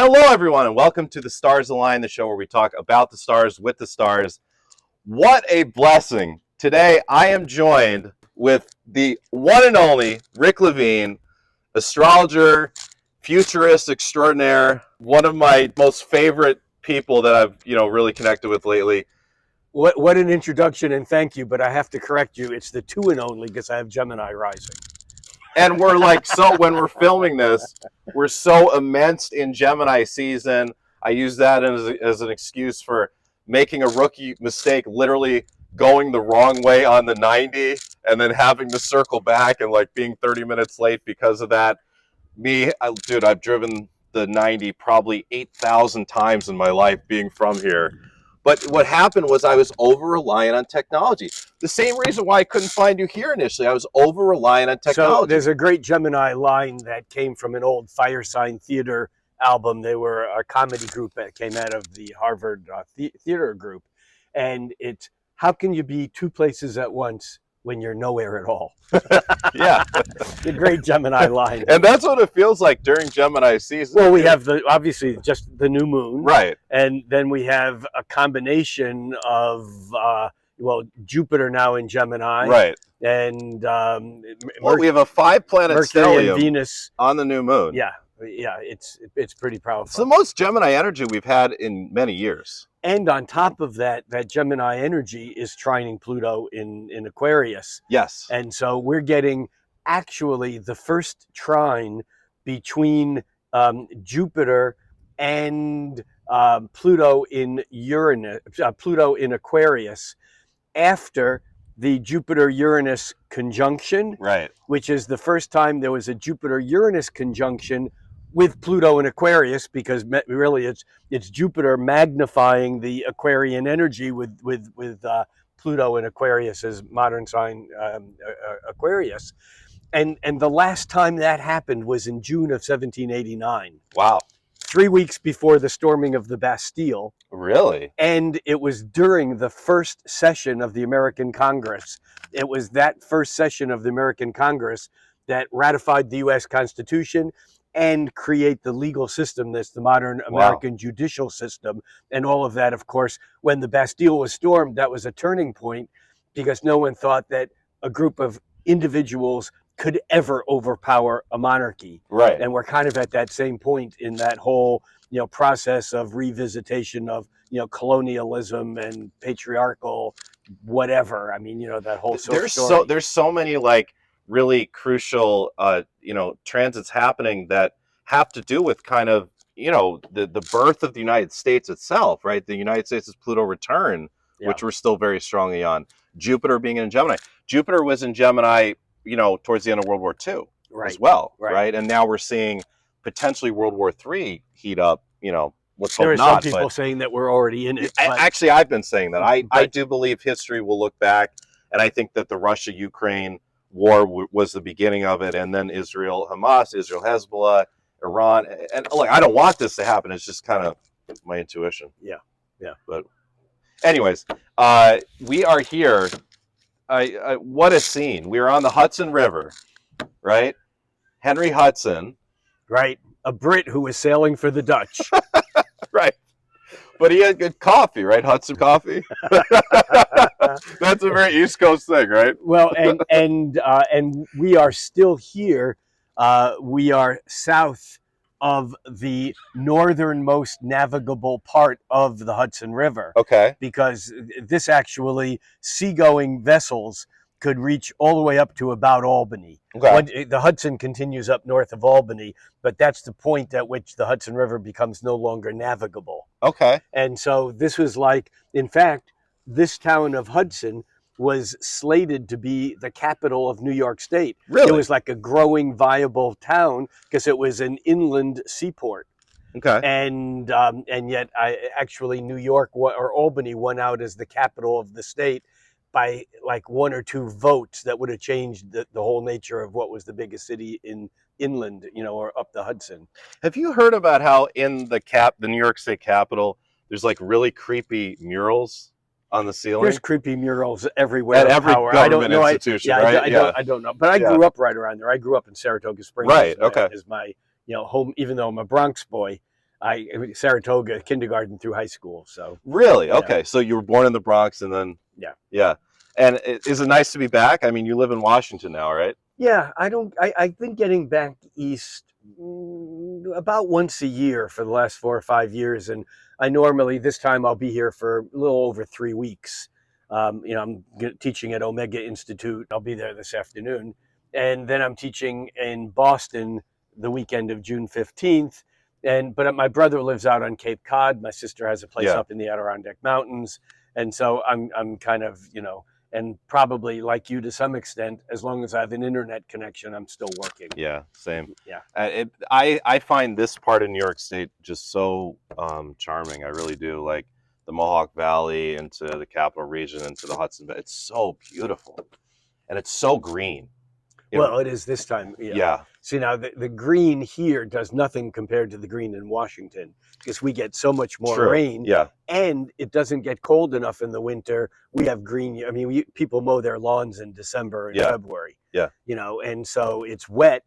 Hello, everyone, and welcome to the Stars Align, the show where we talk about the stars with the stars. What a blessing. Today, I am joined with the one and only Rick Levine, astrologer, futurist extraordinaire, one of my most favorite people that I've, really connected with lately. What an introduction, and thank you, but I have to correct you. It's the two and only because I have Gemini rising. And we're like, so when we're filming this, we're so immersed in Gemini season. I use that as an excuse for making a rookie mistake, literally going the wrong way on the 90 and then having to circle back and like being 30 minutes late because of that. I've driven the 90 probably 8,000 times in my life being from here. But what happened was I was over-reliant on technology. The same reason why I couldn't find you here initially. I was over-reliant on technology. So there's a great Gemini line that came from an old Fire Sign Theater album. They were a comedy group that came out of the Harvard theater group. And it's, how can you be two places at once when you're nowhere at all? Yeah. The great Gemini line. And that's what it feels like during Gemini season. Well, we have obviously just the new moon. Right. And then we have a combination of, Jupiter now in Gemini. Right. And we have a 5-planet Mercury stellium and Venus on the new moon. Yeah, it's pretty powerful. It's the most Gemini energy we've had in many years. And on top of that Gemini energy is trining Pluto in Aquarius. Yes. And so we're getting actually the first trine between Jupiter and Pluto in Pluto in Aquarius after the Jupiter-Uranus Conjunction. Right. Which is the first time there was a Jupiter-Uranus conjunction with Pluto in Aquarius, because really it's Jupiter magnifying the Aquarian energy with Pluto in Aquarius as modern sign Aquarius. And the last time that happened was in June of 1789. Wow. 3 weeks before the storming of the Bastille. Really? And it was during the first session of the American Congress. It was that first session of the American Congress that ratified the U.S. Constitution and create the legal system that's the modern American judicial system. And all of that, of course, when the Bastille was stormed, that was a turning point because no one thought that a group of individuals could ever overpower a monarchy. Right. And we're kind of at that same point in that whole, process of revisitation of, colonialism and patriarchal whatever. I mean, that whole story. There's so many like really crucial transits happening that have to do with kind of the birth of the United States itself, right? The United States' Pluto return, which we're still very strongly on. Jupiter being in Gemini. Jupiter was in Gemini towards the end of World War II as well, right? And now we're seeing potentially World War III heat up, let's hope not. There are some people saying that we're already in it. Actually, I've been saying that. I do believe history will look back, and I think that the Russia-Ukraine war was the beginning of it, and then Israel-Hamas, Israel-Hezbollah, Iran. And look, I don't want this to happen. It's just kind of my intuition. Yeah. But anyways, we are here. What a scene. We are on the Hudson River, right? Henry Hudson. Right. A Brit who was sailing for the Dutch. Right. But he had good coffee, right? Hudson coffee. That's a very East Coast thing, right? Well, and we are still here. We are south of the northernmost navigable part of the Hudson River. Okay. Because this actually, seagoing vessels could reach all the way up to about Albany. Okay. The Hudson continues up north of Albany, but that's the point at which the Hudson River becomes no longer navigable. Okay. And so this was like, in fact, this town of Hudson was slated to be the capital of New York State. Really? It was like a growing, viable town because it was an inland seaport. Okay. And yet, New York or Albany won out as the capital of the state by like 1 or 2 votes that would have changed the whole nature of what was the biggest city in inland, or up the Hudson. Have you heard about how in the New York State Capitol, there's like really creepy murals on the ceiling? There's creepy murals everywhere. At every government institution, right? I don't know. But I grew up right around there. I grew up in Saratoga Springs. Right, okay. As my home, even though I'm a Bronx boy. Saratoga, kindergarten through high school. So Really? yeah. Okay. So you were born in the Bronx and then Yeah. Yeah. And is it nice to be back? I mean, you live in Washington now, right? Yeah, I've been getting back east about once a year for the last 4 or 5 years, and I normally this time I'll be here for a little over 3 weeks. I'm teaching at Omega Institute. I'll be there this afternoon, and then I'm teaching in Boston the weekend of June 15th. But my brother lives out on Cape Cod. My sister has a place Yeah. up in the Adirondack Mountains, and so I'm kind of and probably like you to some extent, as long as I have an internet connection, I'm still working. Yeah, same. Yeah. I find this part of New York State just so charming. I really do. Like the Mohawk Valley into the Capital Region into the Hudson. But it's so beautiful, and it's so green. Well, it is this time. Yeah. See, now the green here does nothing compared to the green in Washington because we get so much more rain. Yeah. And it doesn't get cold enough in the winter. We have green. I mean, people mow their lawns in December and February. Yeah. And so it's wet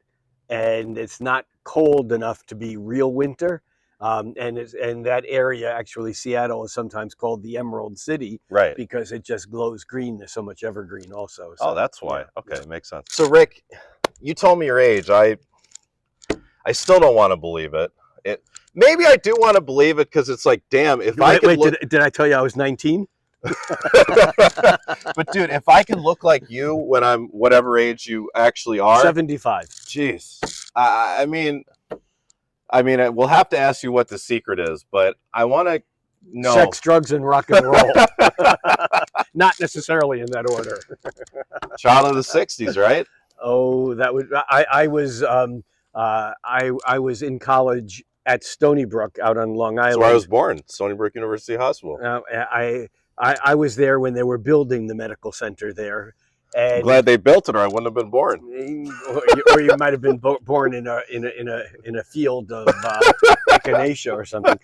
and it's not cold enough to be real winter. And that area, actually, Seattle is sometimes called the Emerald City, Right? Because it just glows green. There's so much evergreen, also. So, Oh, that's why. yeah, Okay, makes sense. So, Rick, you told me your age. I still don't want to believe it. Maybe I do want to believe it because it's like, damn, if I could look... Did I tell you I was 19? But dude, if I can look like you when I'm whatever age you actually are, 75. Jeez, I mean, we'll have to ask you what the secret is, but I want to know. Sex, drugs, and rock and roll. Not necessarily in that order. Child of the '60s, right? Oh, that would. I was in college at Stony Brook out on Long Island. That's where I was born, Stony Brook University Hospital. I was there when they were building the medical center there. And I'm glad they built it, or I wouldn't have been born. Or you might have been born in a field of echinacea or something.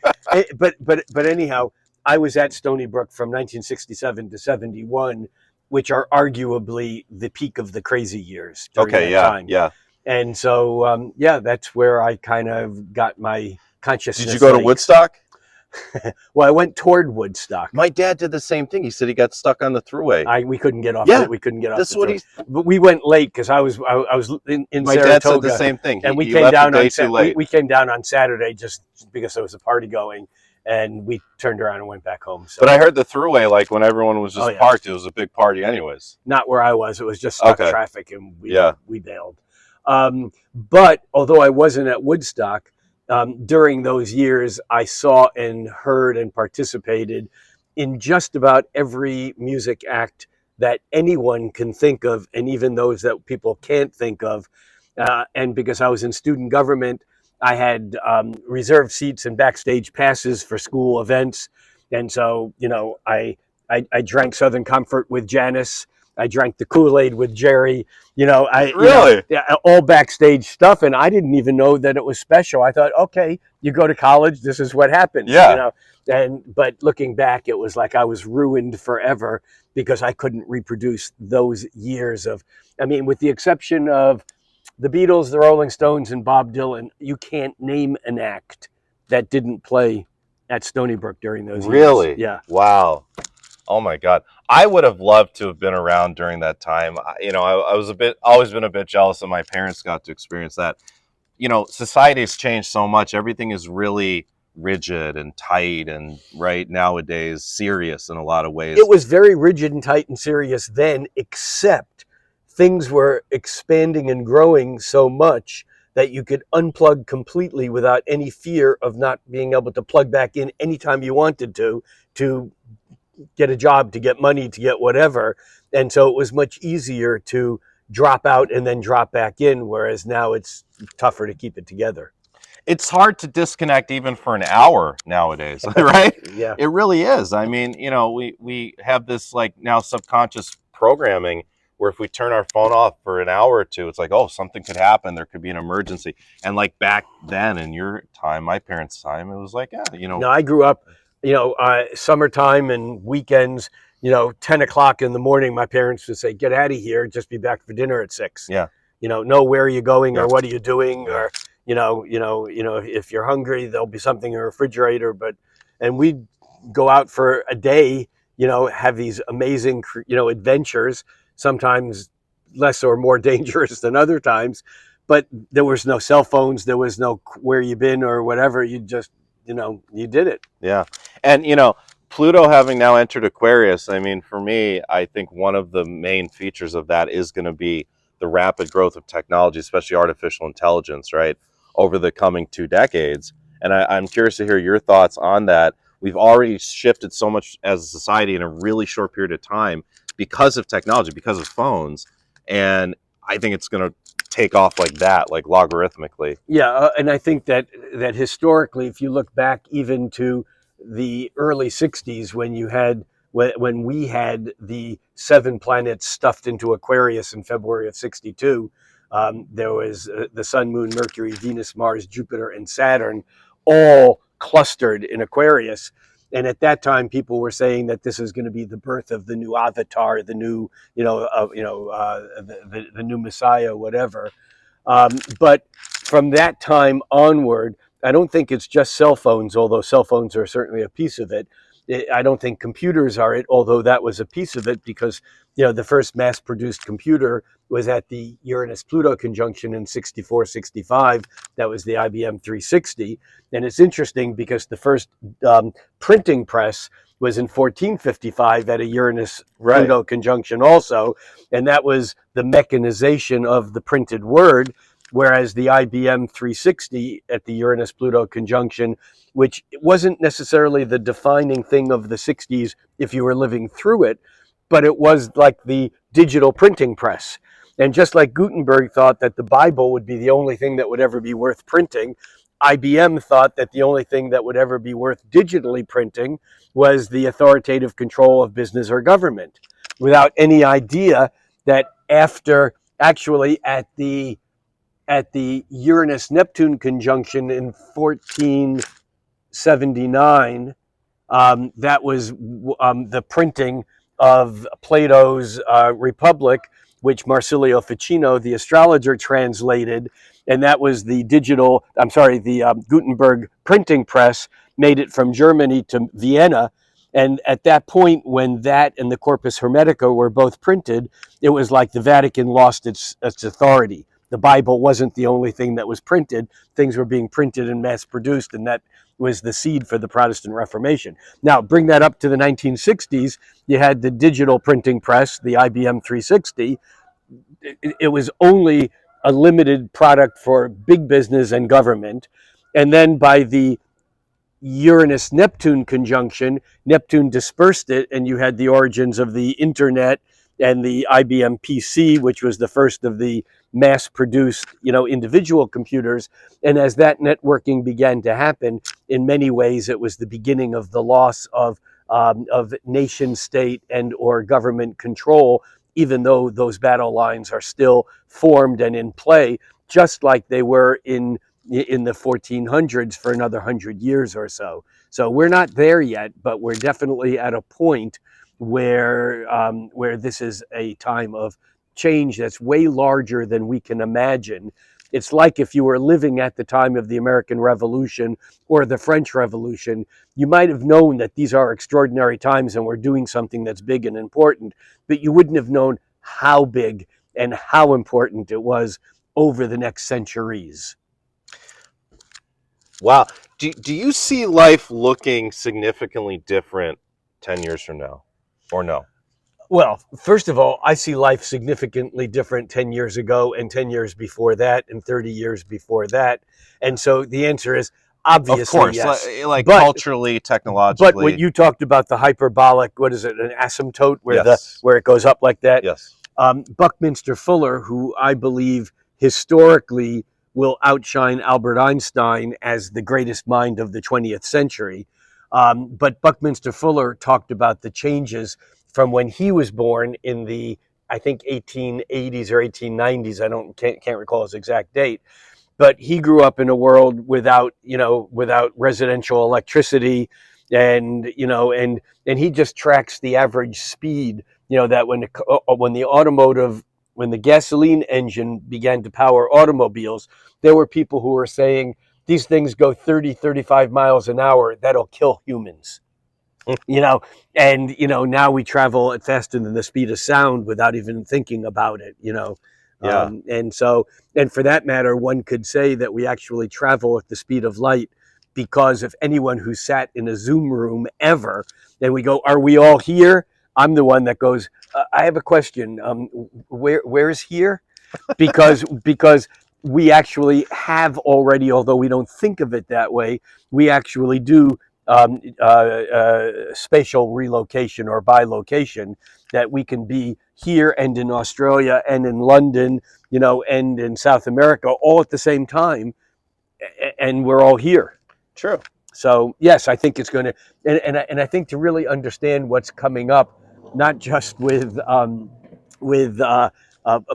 But anyhow, I was at Stony Brook from 1967 to 71, which are arguably the peak of the crazy years. Okay, yeah, time. Yeah. And so, that's where I kind of got my consciousness. Did you go to Woodstock? Well, I went toward Woodstock. My dad did the same thing. He said he got stuck on the Thruway. We couldn't get off. Yeah, we couldn't get off. That's what he's. But we went late because I was in my Saratoga. Dad said the same thing. And we came down on we came down on Saturday just because there was a party going, and we turned around and went back home. So. But I heard the Thruway, like when everyone was just parked, it was a big party, anyways. Not where I was. It was just stuck traffic, and we bailed. But although I wasn't at Woodstock. During those years, I saw and heard and participated in just about every music act that anyone can think of, and even those that people can't think of. And because I was in student government, I had reserved seats and backstage passes for school events. And so, I drank Southern Comfort with Janice. I drank the Kool-Aid with Jerry, all backstage stuff. And I didn't even know that it was special. I thought, okay, you go to college, this is what happens. Yeah. But looking back, it was like I was ruined forever because I couldn't reproduce those years of, with the exception of the Beatles, the Rolling Stones, and Bob Dylan, you can't name an act that didn't play at Stony Brook during those years. Really? Yeah. Wow. Oh my God. I would have loved to have been around during that time. I was always been a bit jealous that my parents got to experience that. Society has changed so much. Everything is really rigid and tight and nowadays serious in a lot of ways. It was very rigid and tight and serious then, except things were expanding and growing so much that you could unplug completely without any fear of not being able to plug back in anytime you wanted to get a job, to get money, to get whatever. And so it was much easier to drop out and then drop back in, whereas now it's tougher to keep it together. It's hard to disconnect even for an hour nowadays, right? Yeah. It really is. We have this now subconscious programming where if we turn our phone off for an hour or two, it's like, oh, something could happen. There could be an emergency. And back then in your time, my parents' time, it was like, No, I grew up, summertime and weekends, 10 o'clock in the morning, my parents would say, get out of here, just be back for dinner at 6. Yeah. Know where are you going or what are you doing? Or, if you're hungry, there'll be something in the refrigerator. And we'd go out for a day, have these amazing, adventures, sometimes less or more dangerous than other times. But there was no cell phones. There was no where you been or whatever. You just, you did it. Yeah. And, Pluto having now entered Aquarius, I mean, for me, I think one of the main features of that is going to be the rapid growth of technology, especially artificial intelligence, right, over the coming 2 decades. And I'm curious to hear your thoughts on that. We've already shifted so much as a society in a really short period of time because of technology, because of phones. And I think it's going to take off like that, like logarithmically. Yeah, and I think that historically, if you look back even to the early '60s, when we had the 7 planets stuffed into Aquarius in February of '62, there was the Sun, Moon, Mercury, Venus, Mars, Jupiter, and Saturn, all clustered in Aquarius. And at that time, people were saying that this is going to be the birth of the new Avatar, the new, the new Messiah, whatever. But from that time onward, I don't think it's just cell phones, although cell phones are certainly a piece of it. I don't think computers are it, although that was a piece of it because, the first mass-produced computer was at the Uranus-Pluto conjunction in 64, 65. That was the IBM 360. And it's interesting because the first printing press was in 1455 at a Uranus-Pluto conjunction also. And that was the mechanization of the printed word, whereas the IBM 360 at the Uranus-Pluto conjunction, which wasn't necessarily the defining thing of the 60s if you were living through it, but it was like the digital printing press. And just like Gutenberg thought that the Bible would be the only thing that would ever be worth printing, IBM thought that the only thing that would ever be worth digitally printing was the authoritative control of business or government, without any idea that after actually at the Uranus-Neptune conjunction in 1479, that was the printing of Plato's Republic, which Marsilio Ficino, the astrologer, translated. And that was the Gutenberg printing press made it from Germany to Vienna. And at that point, when that and the Corpus Hermetica were both printed, it was like the Vatican lost its authority. The Bible wasn't the only thing that was printed. Things were being printed and mass produced, and that was the seed for the Protestant Reformation. Now, bring that up to the 1960s. You had the digital printing press, the IBM 360. It was only a limited product for big business and government. And then by the Uranus-Neptune conjunction, Neptune dispersed it, and you had the origins of the internet and the IBM PC, which was the first of the mass-produced, individual computers. And as that networking began to happen, in many ways, it was the beginning of the loss of nation state and or government control, even though those battle lines are still formed and in play, just like they were in the 1400s for another 100 years or so. So we're not there yet, but we're definitely at a point where this is a time of change that's way larger than we can imagine. It's like if you were living at the time of the American Revolution or the French Revolution, you might have known that these are extraordinary times and we're doing something that's big and important, but you wouldn't have known how big and how important it was over the next centuries. Wow. Do you see life looking significantly different 10 years from now, or no? Well, first of all, I see life significantly different 10 years ago and 10 years before that and 30 years before that. And so the answer is obviously of course, yes. like culturally, technologically. But what you talked about, the hyperbolic, what is it, an asymptote where Yes. where it goes up like that? Yes. Buckminster Fuller, who I believe historically will outshine Albert Einstein as the greatest mind of the 20th century. But Buckminster Fuller talked about the changes from when he was born in the, I think, 1880s or 1890s. Can't recall his exact date. But he grew up in a world without residential electricity, and he just tracks the average speed. That when the when the gasoline engine began to power automobiles, there were people who were saying these things go 30, 35 miles an hour. That'll kill humans. And now we travel at faster than the speed of sound without even thinking about it. Yeah. And for that matter, one could say that we actually travel at the speed of light, because if anyone who sat in a Zoom room ever, then we go, are we all here? I'm the one that goes, I have a question. Where's here? Because we actually have already, although we don't think of it that way, we actually do spatial relocation or bilocation, that we can be here and in Australia and in London, and in South America all at the same time, and we're all here. True. So yes, I think it's going to, and I think to really understand what's coming up, not just with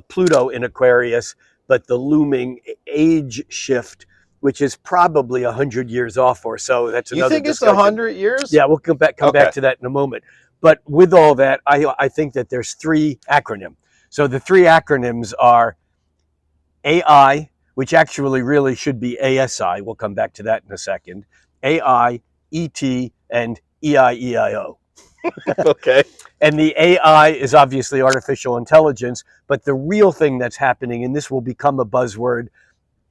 Pluto in Aquarius, but the looming age shift, which is probably 100 years off or so. That's another. You think discussion. It's 100 years? Yeah, we'll come back to that in a moment. But with all that, I think that there's three acronyms. So the three acronyms are AI, which actually really should be ASI. We'll come back to that in a second. AI, ET, and EIEIO. Okay. And the AI is obviously artificial intelligence, but the real thing that's happening, and this will become a buzzword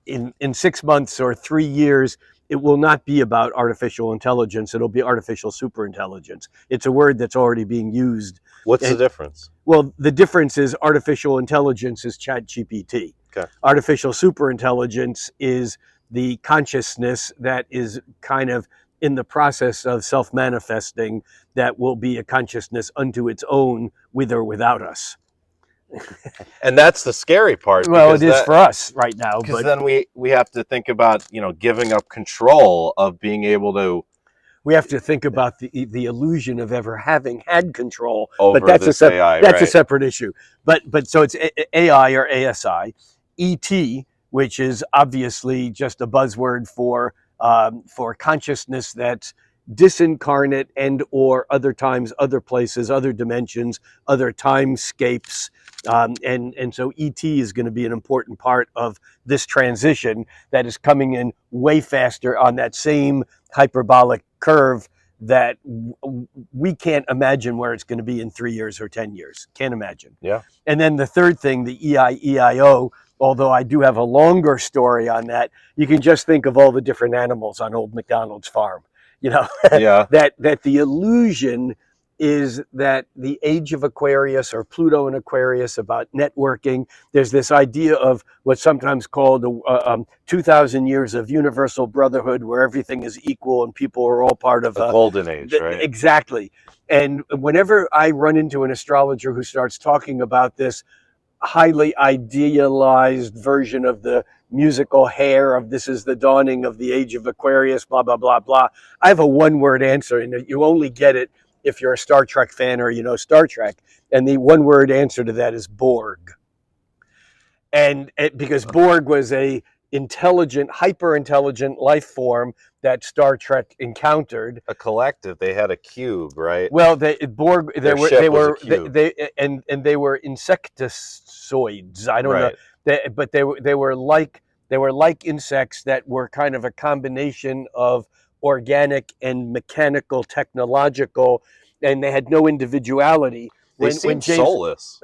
in 6 months or 3 years, it will not be about artificial intelligence. It'll be artificial superintelligence. It's a word that's already being used. What's the difference? Well, the difference is artificial intelligence is ChatGPT. Okay. Artificial superintelligence is the consciousness that is kind of in the process of self-manifesting, that will be a consciousness unto its own, with or without us. And that's the scary part. Well, it is for us right now. Because then we have to think about, giving up control of being able to. We have to think about the illusion of ever having had control. Over but that's this AI, that's a right. separate issue. But so it's AI or ASI, ET, which is obviously just a buzzword for consciousness that's disincarnate and or other times, other places, other dimensions, other timescapes. And so ET is going to be an important part of this transition that is coming in way faster on that same hyperbolic curve that we can't imagine where it's going to be in 3 years or 10 years. Can't imagine. Yeah. And then the third thing, the EIEIO, although I do have a longer story on that, you can just think of all the different animals on Old MacDonald's farm. Yeah. that the illusion is that the age of Aquarius, or Pluto in Aquarius, about networking. There's this idea of what's sometimes called 2,000 years of universal brotherhood, where everything is equal and people are all part of a golden age, right? Exactly. And whenever I run into an astrologer who starts talking about this highly idealized version of the musical Hair, of this is the dawning of the age of Aquarius, blah, blah, blah, blah, I have a one-word answer, and you only get it if you're a Star Trek fan or you know Star Trek. And the one-word answer to that is Borg. And because Borg was a intelligent, hyper-intelligent life form that Star Trek encountered. A collective. They had a cube, right? Well, they were insectoids. I don't know, but they were like insects that were kind of a combination of organic and mechanical, technological, and they had no individuality. They seemed soulless.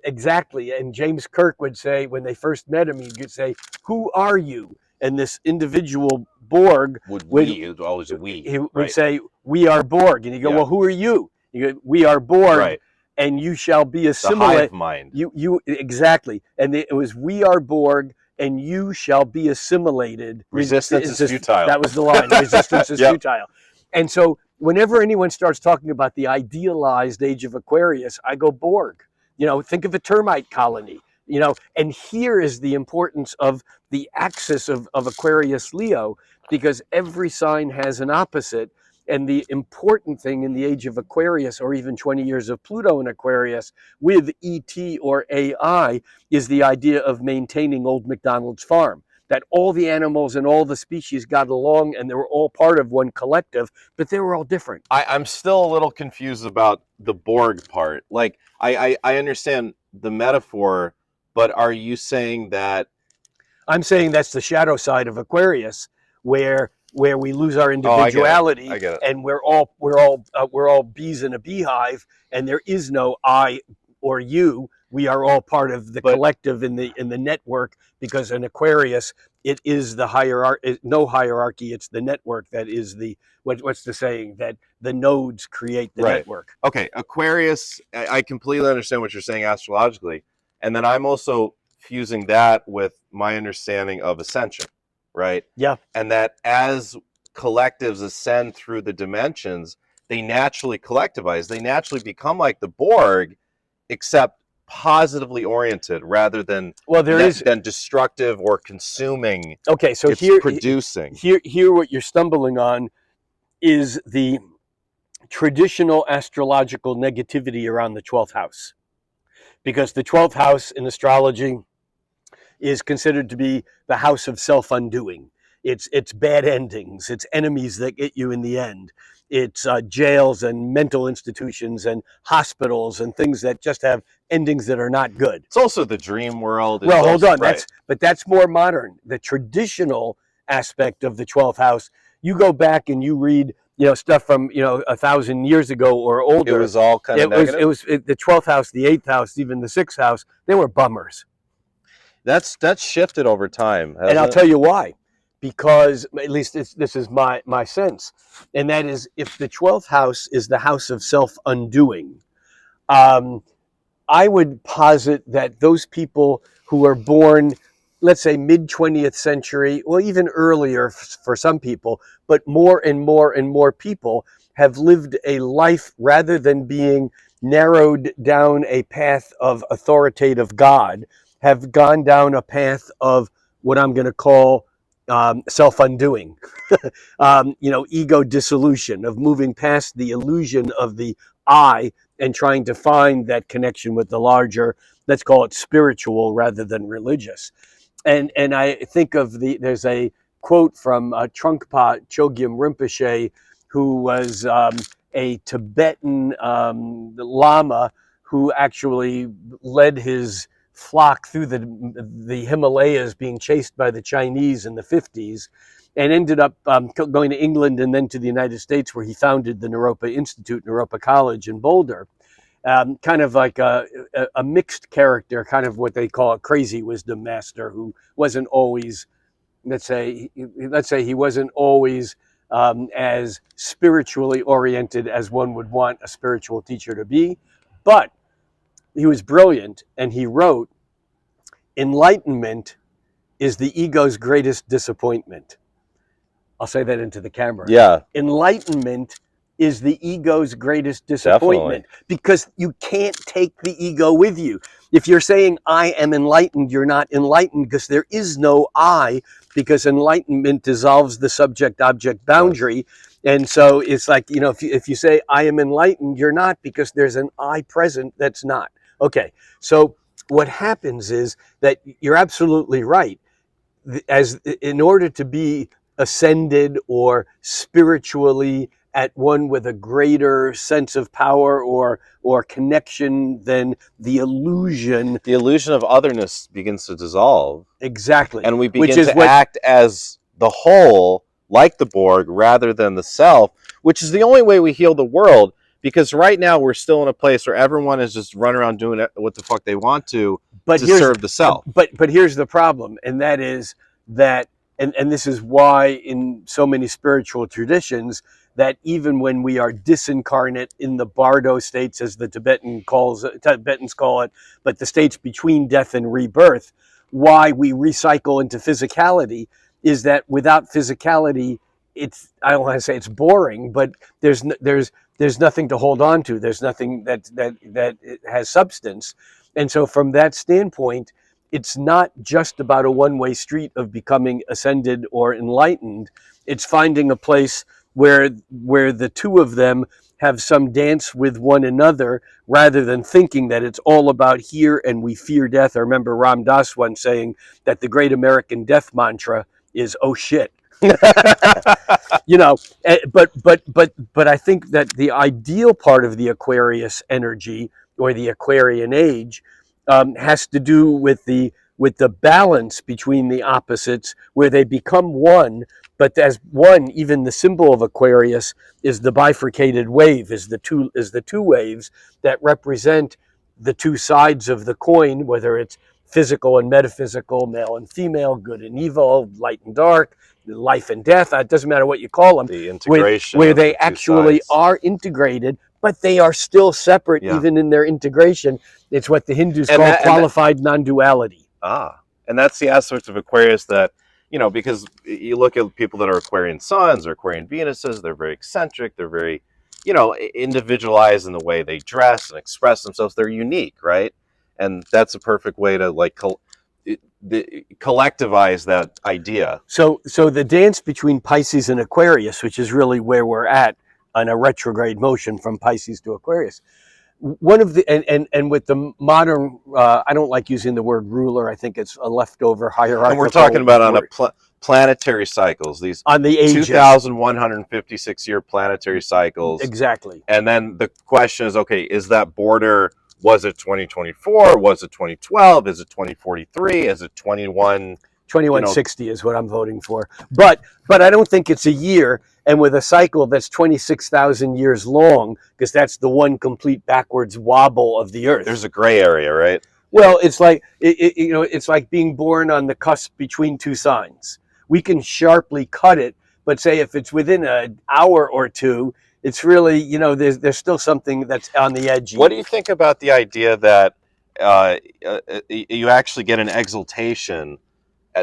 Exactly. And James Kirk would say, when they first met him, he would say, "Who are you?" And this individual Borg would say, "We are Borg." And you go, "Well, who are you?" You go, "We are Borg." Right. And you shall be assimilated. The hive mind. You exactly. And it was, "We are Borg, and you shall be assimilated." Resistance is futile. That was the line. Resistance is futile. And so whenever anyone starts talking about the idealized age of Aquarius, I go, Borg. Think of a termite colony. And here is the importance of the axis of Aquarius Leo, because every sign has an opposite. And the important thing in the age of Aquarius, or even 20 years of Pluto in Aquarius with ET or AI, is the idea of maintaining Old MacDonald's farm. That all the animals and all the species got along and they were all part of one collective, but they were all different. I'm still a little confused about the Borg part. Like, I understand the metaphor, but are you saying that? I'm saying that's the shadow side of Aquarius, where we lose our Oh, I get it. individuality, I get it. and we're all bees in a beehive, and there is no I or you. We are all part of the But- collective in the network, because in Aquarius it is the hierarchy, no hierarchy. It's the network that is the what's the saying, that the nodes create the Right. network. Okay, Aquarius, I completely understand what you're saying astrologically. And then I'm also fusing that with my understanding of ascension, right? Yeah. And that as collectives ascend through the dimensions, they naturally collectivize. They naturally become like the Borg, except positively oriented rather than than destructive or consuming. Okay, so it's producing. Here what you're stumbling on is the traditional astrological negativity around the 12th house, because the 12th house in astrology is considered to be the house of self-undoing. It's bad endings, it's enemies that get you in the end, it's jails and mental institutions and hospitals and things that just have endings that are not good. It's also the dream world. Well, hold on, right. that's more modern. The traditional aspect of the 12th house, you go back and you read stuff from 1,000 years ago or older. It was all kind of negative. It was the 12th house, the 8th house, even the 6th house. They were bummers. That's shifted over time, and I'll tell you why. Because at least this is my sense, and that is, if the 12th house is the house of self-undoing, I would posit that those people who are born, let's say mid-20th century, or even earlier for some people, but more and more and more people have lived a life, rather than being narrowed down a path of authoritative God, have gone down a path of what I'm going to call self-undoing, ego dissolution, of moving past the illusion of the I and trying to find that connection with the larger, let's call it spiritual rather than religious. And I think of there's a quote from Trungpa Chogyam Rinpoche, who was a Tibetan Lama who actually led his flock through the Himalayas, being chased by the Chinese in the 50s, and ended up going to England and then to the United States, where he founded the Naropa Institute, Naropa College in Boulder. Kind of like a mixed character, kind of what they call a crazy wisdom master, who wasn't always, let's say he wasn't always as spiritually oriented as one would want a spiritual teacher to be, but he was brilliant, and he wrote, "Enlightenment is the ego's greatest disappointment." I'll say that into the camera. Yeah. Enlightenment is the ego's greatest disappointment. Definitely. Because you can't take the ego with you. If you're saying I am enlightened, you're not enlightened, because there is no I, because enlightenment dissolves the subject-object boundary. And so it's like, if you say I am enlightened, you're not, because there's an I present that's not. Okay, so what happens is that you're absolutely right. In order to be ascended or spiritually at one with a greater sense of power or connection, than the illusion of otherness begins to dissolve. Exactly. And we begin to act as the whole, like the Borg, rather than the self, which is the only way we heal the world. Because right now we're still in a place where everyone is just running around doing what the fuck they want to serve the self. But here's the problem, and that is that, and this is why in so many spiritual traditions, that even when we are disincarnate in the bardo states, as the Tibetans call it, but the states between death and rebirth, why we recycle into physicality is that without physicality, I don't want to say it's boring, but there's nothing to hold on to. There's nothing that has substance. And so from that standpoint, it's not just about a one-way street of becoming ascended or enlightened. It's finding a place where the two of them have some dance with one another, rather than thinking that it's all about here and we fear death. I remember Ram Dass once saying that the great American death mantra is, "Oh shit." But I think that the ideal part of the Aquarius energy, or the Aquarian age, has to do with the balance between the opposites, where they become one. But as one, even the symbol of Aquarius is the bifurcated wave, is the two waves that represent the two sides of the coin, whether it's physical and metaphysical, male and female, good and evil, light and dark, life and death. It doesn't matter what you call them. The integration where of they the two actually sides. are integrated, but they are still separate, even in their integration. It's what the Hindus call qualified non-duality. And that's the aspect of Aquarius that, because you look at people that are Aquarian suns or Aquarian Venuses, they're very eccentric, they're very, individualized in the way they dress and express themselves. They're unique, right? And that's a perfect way to collectivize that idea. So the dance between Pisces and Aquarius, which is really where we're at on a retrograde motion from Pisces to Aquarius, one of the and with the modern, I don't like using the word ruler. I think it's a leftover hierarchical. And we're talking about on a planetary cycles, these on the ages. 2,156 year planetary cycles. Exactly. And then the question is, okay, is that border, was it 2024? Was it 2012? Is it 2043? Is it 2160 is what I'm voting for. But I don't think it's a year. And with a cycle that's 26,000 years long, because that's the one complete backwards wobble of the Earth. There's a gray area, right? Well, it's like it's like being born on the cusp between two signs. We can sharply cut it, but say if it's within an hour or two, it's really, there's still something that's on the edge. What do you think about the idea that you actually get an exaltation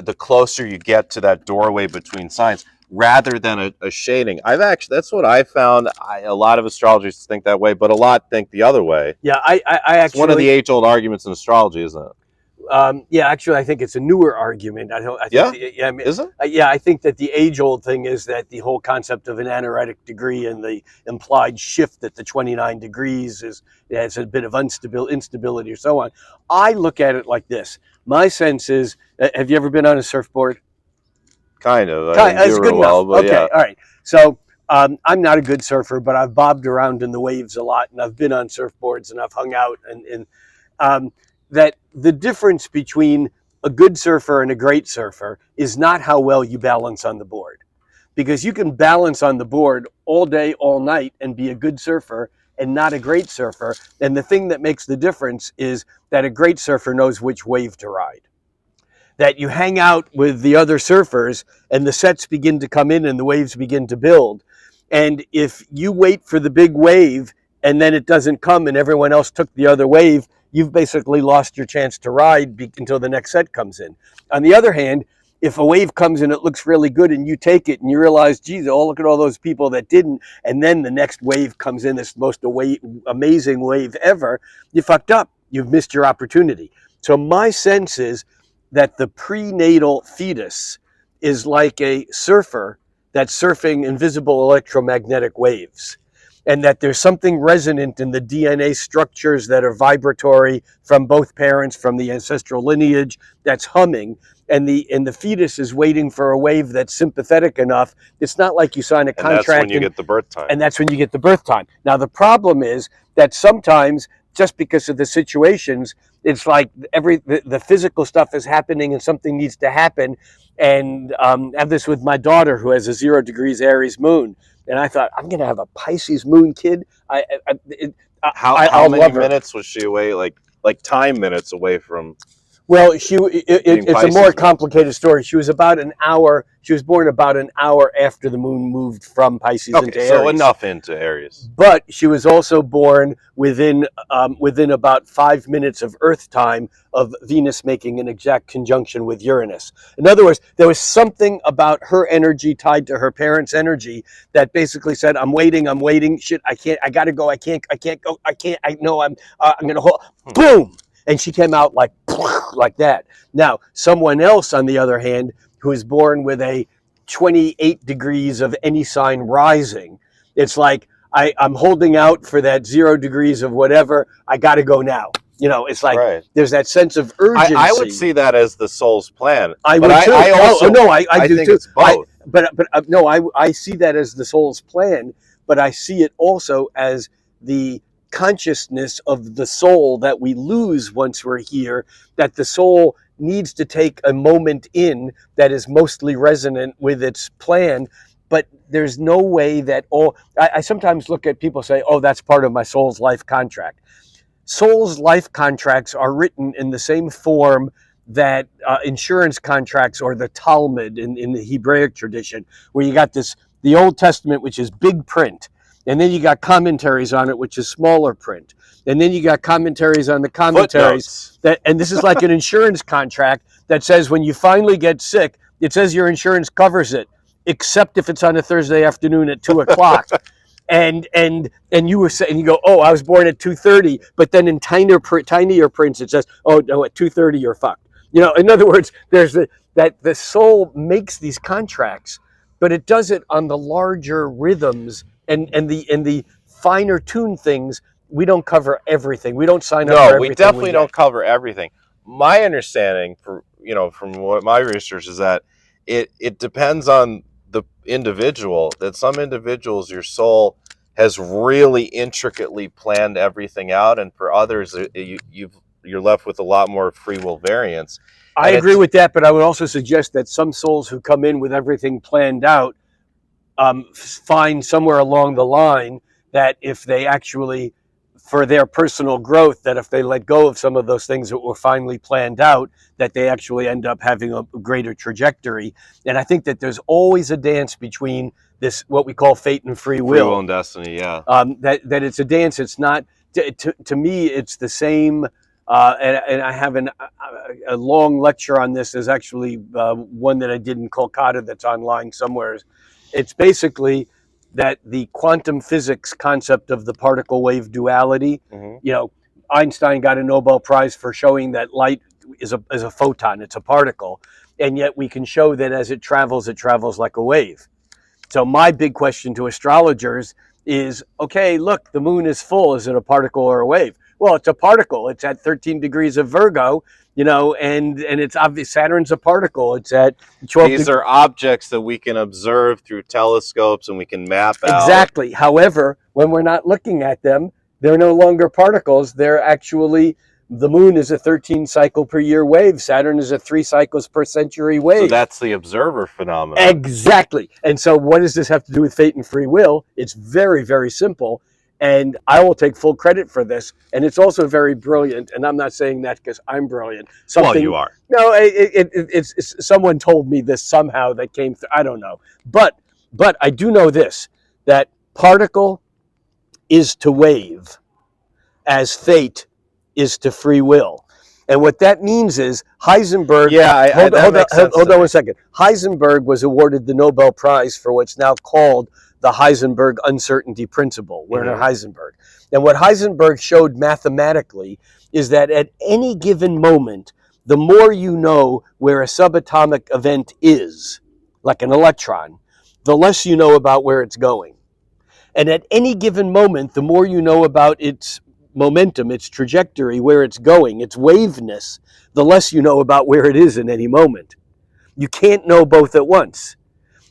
the closer you get to that doorway between signs, rather than a shading? That's what I found. A lot of astrologers think that way, but a lot think the other way. Yeah, I actually, it's one of the age-old arguments in astrology, isn't it? Yeah, actually, I think it's a newer argument. Is it? Yeah, I think that the age-old thing is that the whole concept of an anaretic degree and the implied shift at the 29 degrees has a bit of instability or so on. I look at it like this. My sense is, have you ever been on a surfboard? Kind of. It's good enough. Okay, yeah. All right. So I'm not a good surfer, but I've bobbed around in the waves a lot, and I've been on surfboards, and I've hung out, and that the difference between a good surfer and a great surfer is not how well you balance on the board. Because you can balance on the board all day, all night, and be a good surfer and not a great surfer. And the thing that makes the difference is that a great surfer knows which wave to ride. That you hang out with the other surfers and the sets begin to come in and the waves begin to build. And if you wait for the big wave and then it doesn't come and everyone else took the other wave, you've basically lost your chance to ride until the next set comes in. On the other hand, if a wave comes in, it looks really good and you take it and you realize, geez, look at all those people that didn't, and then the next wave comes in, this most amazing wave ever, you fucked up. You've missed your opportunity. So my sense is that the prenatal fetus is like a surfer that's surfing invisible electromagnetic waves. And that there's something resonant in the DNA structures that are vibratory from both parents, from the ancestral lineage, that's humming. And the fetus is waiting for a wave that's sympathetic enough. It's not like you sign a contract. And that's when you get the birth time. And that's when you get the birth time. Now, the problem is that sometimes, just because of the situations, it's like the physical stuff is happening and something needs to happen. And I have this with my daughter who has a 0 degrees Aries moon. And I thought, I'm going to have a Pisces moon kid. How many minutes was she away? Like time minutes away from? Well, it's a more complicated story. She was about an hour. She was born about an hour after the moon moved from Pisces into Aries. So enough into Aries. But she was also born within about 5 minutes of Earth time of Venus making an exact conjunction with Uranus. In other words, there was something about her energy tied to her parents' energy that basically said, I'm waiting. Shit, I can't, I gotta go. I can't go. I know I'm going to hold. Boom. And she came out like that. Now, someone else, on the other hand, who is born with a 28 degrees of any sign rising, it's like, I'm holding out for that 0 degrees of whatever. I got to go now. It's like There's that sense of urgency. I would see that as the soul's plan. I would too. I do think too. It's both. I see that as the soul's plan, but I see it also as the consciousness of the soul that we lose once we're here, that the soul needs to take a moment in that is mostly resonant with its plan. But there's no way that I sometimes look at people say, oh, that's part of my soul's life contract. Soul's life contracts are written in the same form that insurance contracts or the Talmud in the Hebraic tradition, where you got the Old Testament, which is big print, and then you got commentaries on it, which is smaller print, and then you got commentaries on the commentaries. And this is like an insurance contract that says when you finally get sick, it says your insurance covers it, except if it's on a Thursday afternoon at 2:00. And you were saying, you go, oh, I was born at 2:30, but then in tinier prints it says, oh no, at 2:30 you're fucked. In other words, there's that the soul makes these contracts, but it does it on the larger rhythms and the finer tuned things. We don't cover everything. We don't sign up for everything. No, we definitely don't cover everything. My understanding, from what my research, is that it depends on the individual. That some individuals, your soul has really intricately planned everything out, and for others, you're left with a lot more free will variance. I agree with that, but I would also suggest that some souls who come in with everything planned out find somewhere along the line that if they actually, for their personal growth, that if they let go of some of those things that were finally planned out, that they actually end up having a greater trajectory. And I think that there's always a dance between this, what we call fate and free will. Free will and destiny, yeah. That it's a dance. It's not, to me, it's the same. And I have a long lecture on this. There's actually one that I did in Kolkata that's online somewhere. It's basically that the quantum physics concept of the particle wave duality, Einstein got a Nobel Prize for showing that light is a photon, it's a particle, and yet we can show that as it travels like a wave. So my big question to astrologers is, okay, look, the moon is full. Is it a particle or a wave? Well, it's a particle. It's at 13 degrees of Virgo, and it's obvious. Saturn's a particle. It's at 12. These are objects that we can observe through telescopes and we can map out. Exactly. However, when we're not looking at them, they're no longer particles. They're actually, the moon is a 13 cycle per year wave. Saturn is a 3 cycles per century wave. So that's the observer phenomenon. Exactly. And so what does this have to do with fate and free will? It's very, very simple. And I will take full credit for this. And it's also very brilliant. And I'm not saying that because I'm brilliant. Well, you are. No, it's someone told me this somehow that came through. I don't know. But I do know this, that particle is to wave as fate is to free will. And what that means is Heisenberg... Yeah, hold on one second. Heisenberg was awarded the Nobel Prize for what's now called the Heisenberg uncertainty principle, Werner Heisenberg. And what Heisenberg showed mathematically is that at any given moment, the more you know where a subatomic event is, like an electron, the less you know about where it's going. And at any given moment, the more you know about its momentum, its trajectory, where it's going, its waveness, the less you know about where it is in any moment. You can't know both at once.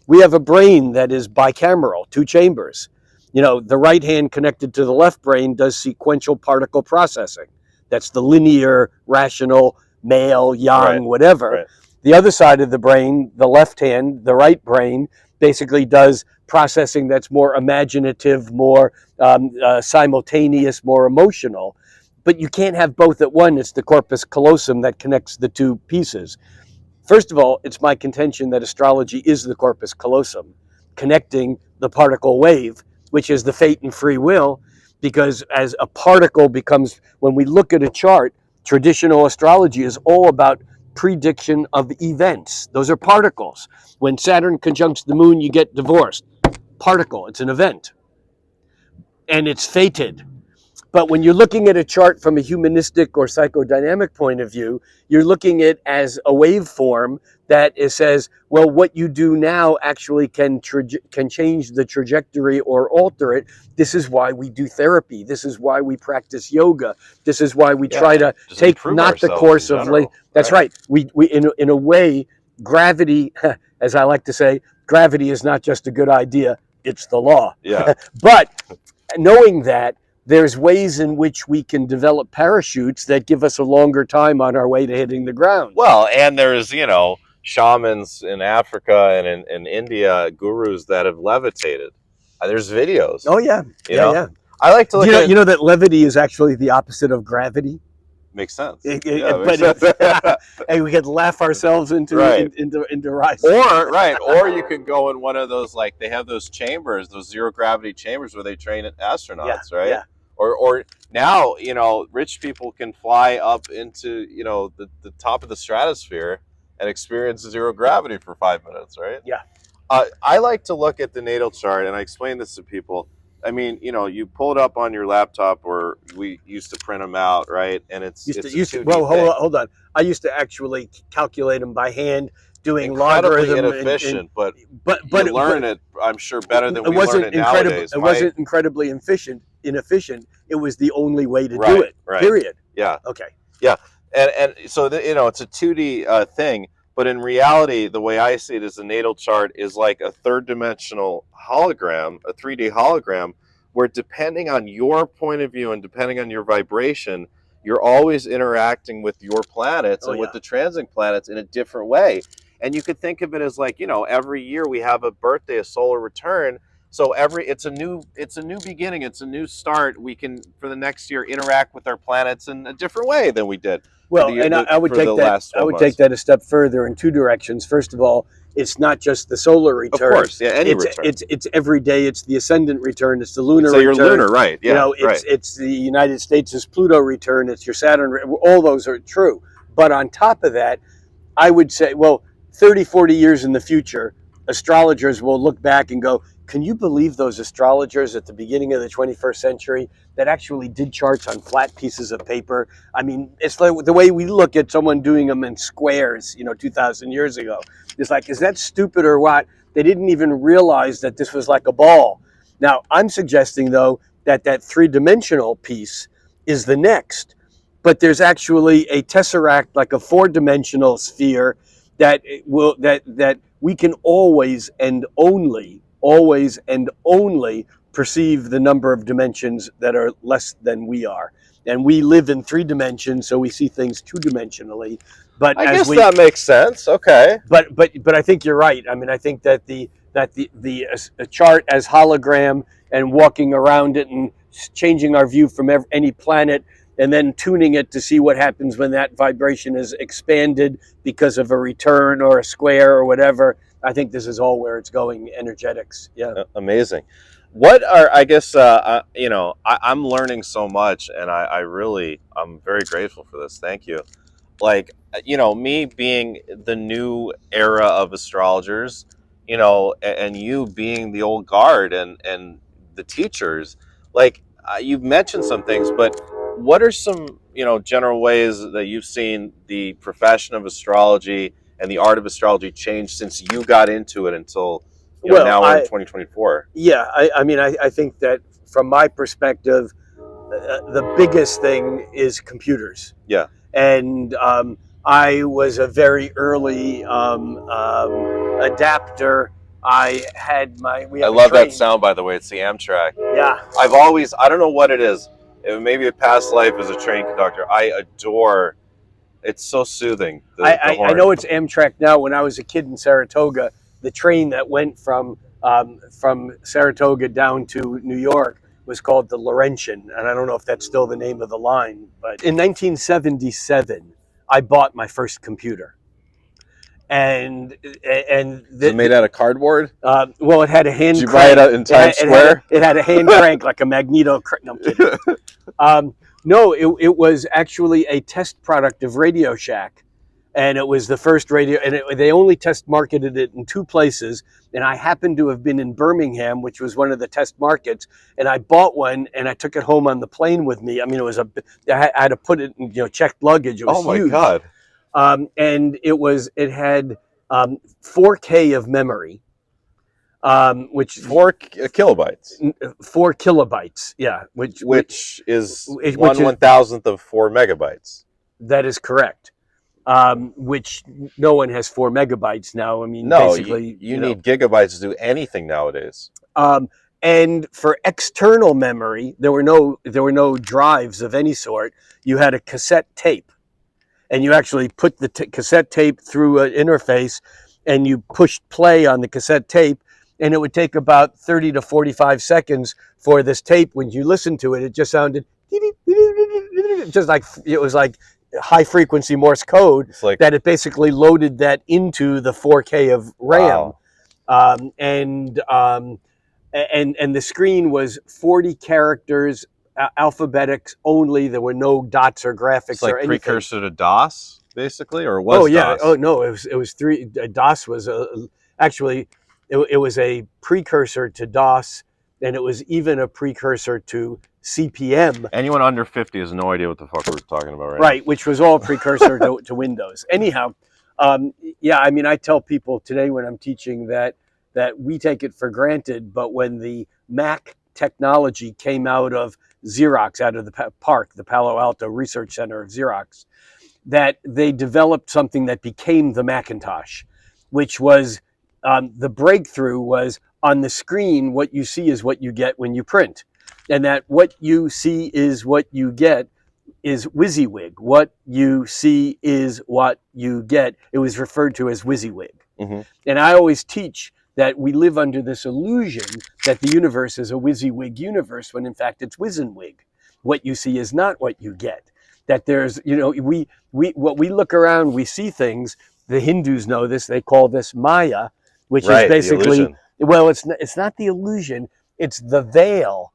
We have a brain that is bicameral, 2 chambers. The right hand connected to the left brain does sequential particle processing. That's the linear, rational, male, yang, whatever. Right. The other side of the brain, the left hand, the right brain, basically does processing that's more imaginative, more simultaneous, more emotional. But you can't have both at once. It's the corpus callosum that connects the 2 pieces. First of all, it's my contention that astrology is the corpus callosum, connecting the particle wave, which is the fate and free will, because as a particle becomes, when we look at a chart, traditional astrology is all about prediction of events. Those are particles. When Saturn conjuncts the moon, you get divorced. Particle, it's an event. And it's fated. But when you're looking at a chart from a humanistic or psychodynamic point of view, you're looking at it as a waveform that it says, well, what you do now actually can change the trajectory or alter it. This is why we do therapy. This is why we practice yoga. This is why we try to take not the course of life. That's right. We in a way, gravity, as I like to say, gravity is not just a good idea, it's the law. Yeah. But knowing that, there's ways in which we can develop parachutes that give us a longer time on our way to hitting the ground. Well, and there's, shamans in Africa and in India, gurus that have levitated. There's videos. Oh yeah, yeah. I like to look at. You know that levity is actually the opposite of gravity. Makes sense. Makes sense. And we could laugh ourselves into rising. Or you could go in one of those, like, they have those chambers, those zero gravity chambers where they train astronauts, right? Yeah. Or now, rich people can fly up into, the top of the stratosphere and experience zero gravity for 5 minutes, right? Yeah. I like to look at the natal chart, and I explain this to people. I mean, you pull it up on your laptop, or we used to print them out, right? And it's hold on. I used to actually calculate them by hand, doing logarithm. Inefficient, but you learn it, I'm sure, better than we learn it nowadays. It wasn't incredibly inefficient. It was the only way to do it. Right. Period. Yeah. Okay. Yeah, and so it's a 2D thing. But in reality, the way I see it is the natal chart is like a third-dimensional hologram, a 3D hologram, where depending on your point of view and depending on your vibration, you're always interacting with your planets with the transiting planets in a different way. And you could think of it as like, every year we have a birthday, a solar return. So it's a new beginning, it's a new start. We can, for the next year, interact with our planets in a different way than we did. Well, I would take that a step further in two directions. First of all, it's not just the solar return. Of course, any return. It's every day. It's the ascendant return. It's the lunar return. So you're lunar, right? Yeah, it's the United States' Pluto return. It's your Saturn. All those are true. But on top of that, I would say, 30, 40 years in the future, astrologers will look back and go, can you believe those astrologers at the beginning of the 21st century that actually did charts on flat pieces of paper? I mean, it's like the way we look at someone doing them in squares, 2,000 years ago. It's like, is that stupid or what? They didn't even realize that this was like a ball. Now, I'm suggesting, though, that three-dimensional piece is the next. But there's actually a tesseract, like a four-dimensional sphere, that we can always and only perceive the number of dimensions that are less than we are. And we live in 3 dimensions, so we see things 2-dimensionally. But I guess that makes sense. Okay. But I think you're right. I mean, I think that the chart as hologram and walking around it and changing our view from any planet and then tuning it to see what happens when that vibration is expanded because of a return or a square or whatever. I think this is all where it's going, energetics. Yeah. Amazing. What are, I guess, I'm learning so much, and I'm very grateful for this. Thank you. Like, me being the new era of astrologers, and you being the old guard and the teachers, like, you've mentioned some things, but what are some, general ways that you've seen the profession of astrology and the art of astrology change since you got into it until now we're in 2024? Yeah, I think that from my perspective, the biggest thing is computers. Yeah. And I was a very early adapter. I love that sound, by the way. It's the Amtrak. Yeah. I don't know what it is. Maybe a past life as a train conductor. I adore. It's so soothing. I know it's Amtrak now. When I was a kid in Saratoga, the train that went from Saratoga down to New York was called the Laurentian, and I don't know if that's still the name of the line. But in 1977, I bought my first computer, and made out of cardboard. Well, it had a hand. Did you crank. buy it in Times Square? It had a hand crank, like a magneto crank. No, I'm kidding. No, it was actually a test product of Radio Shack. And it was the first radio, and they only test marketed it in 2 places. And I happened to have been in Birmingham, which was one of the test markets. And I bought one, and I took it home on the plane with me. I mean, I had to put it in, checked luggage. It was huge. God! And it had 4K of memory, which 4 kilobytes. 4 kilobytes, yeah. Which is 1/1000th of 4 megabytes. That is correct. Which no one has 4 megabytes now. I mean, no, basically, you need gigabytes to do anything nowadays. And for external memory, there were no drives of any sort. You had a cassette tape, and you actually put the cassette tape through an interface, and you pushed play on the cassette tape, and it would take about 30 to 45 seconds for this tape. When you listened to it, it just sounded just like it was like high frequency Morse code. It's like that it basically loaded that into the 4K of RAM. wow. And the screen was 40 characters, alphabetics only. There were no dots or graphics It's like or anything. precursor to DOS, basically, or was Oh yeah. DOS? Oh no. It was three. DOS was actually it was a precursor to DOS, and it was even a precursor to CPM. Anyone under 50 has no idea what the fuck we're talking about right Right, which was all precursor to Windows. Anyhow, yeah, I mean, I tell people today when I'm teaching that we take it for granted, but when the Mac technology came out of Xerox, out of the PARC, the Palo Alto Research Center of Xerox, that they developed something that became the Macintosh, which was the breakthrough was on the screen, what you see is what you get when you print. And that what you see is what you get is WYSIWYG. What you see is what you get. It was referred to as WYSIWYG. Mm-hmm. And I always teach that we live under this illusion that the universe is a WYSIWYG universe, when in fact it's WYSIWYG. What you see is not what you get. That there's, you know, we look around, we see things. The Hindus know this. They call this Maya, which is basically, well, it's not the illusion. It's the veil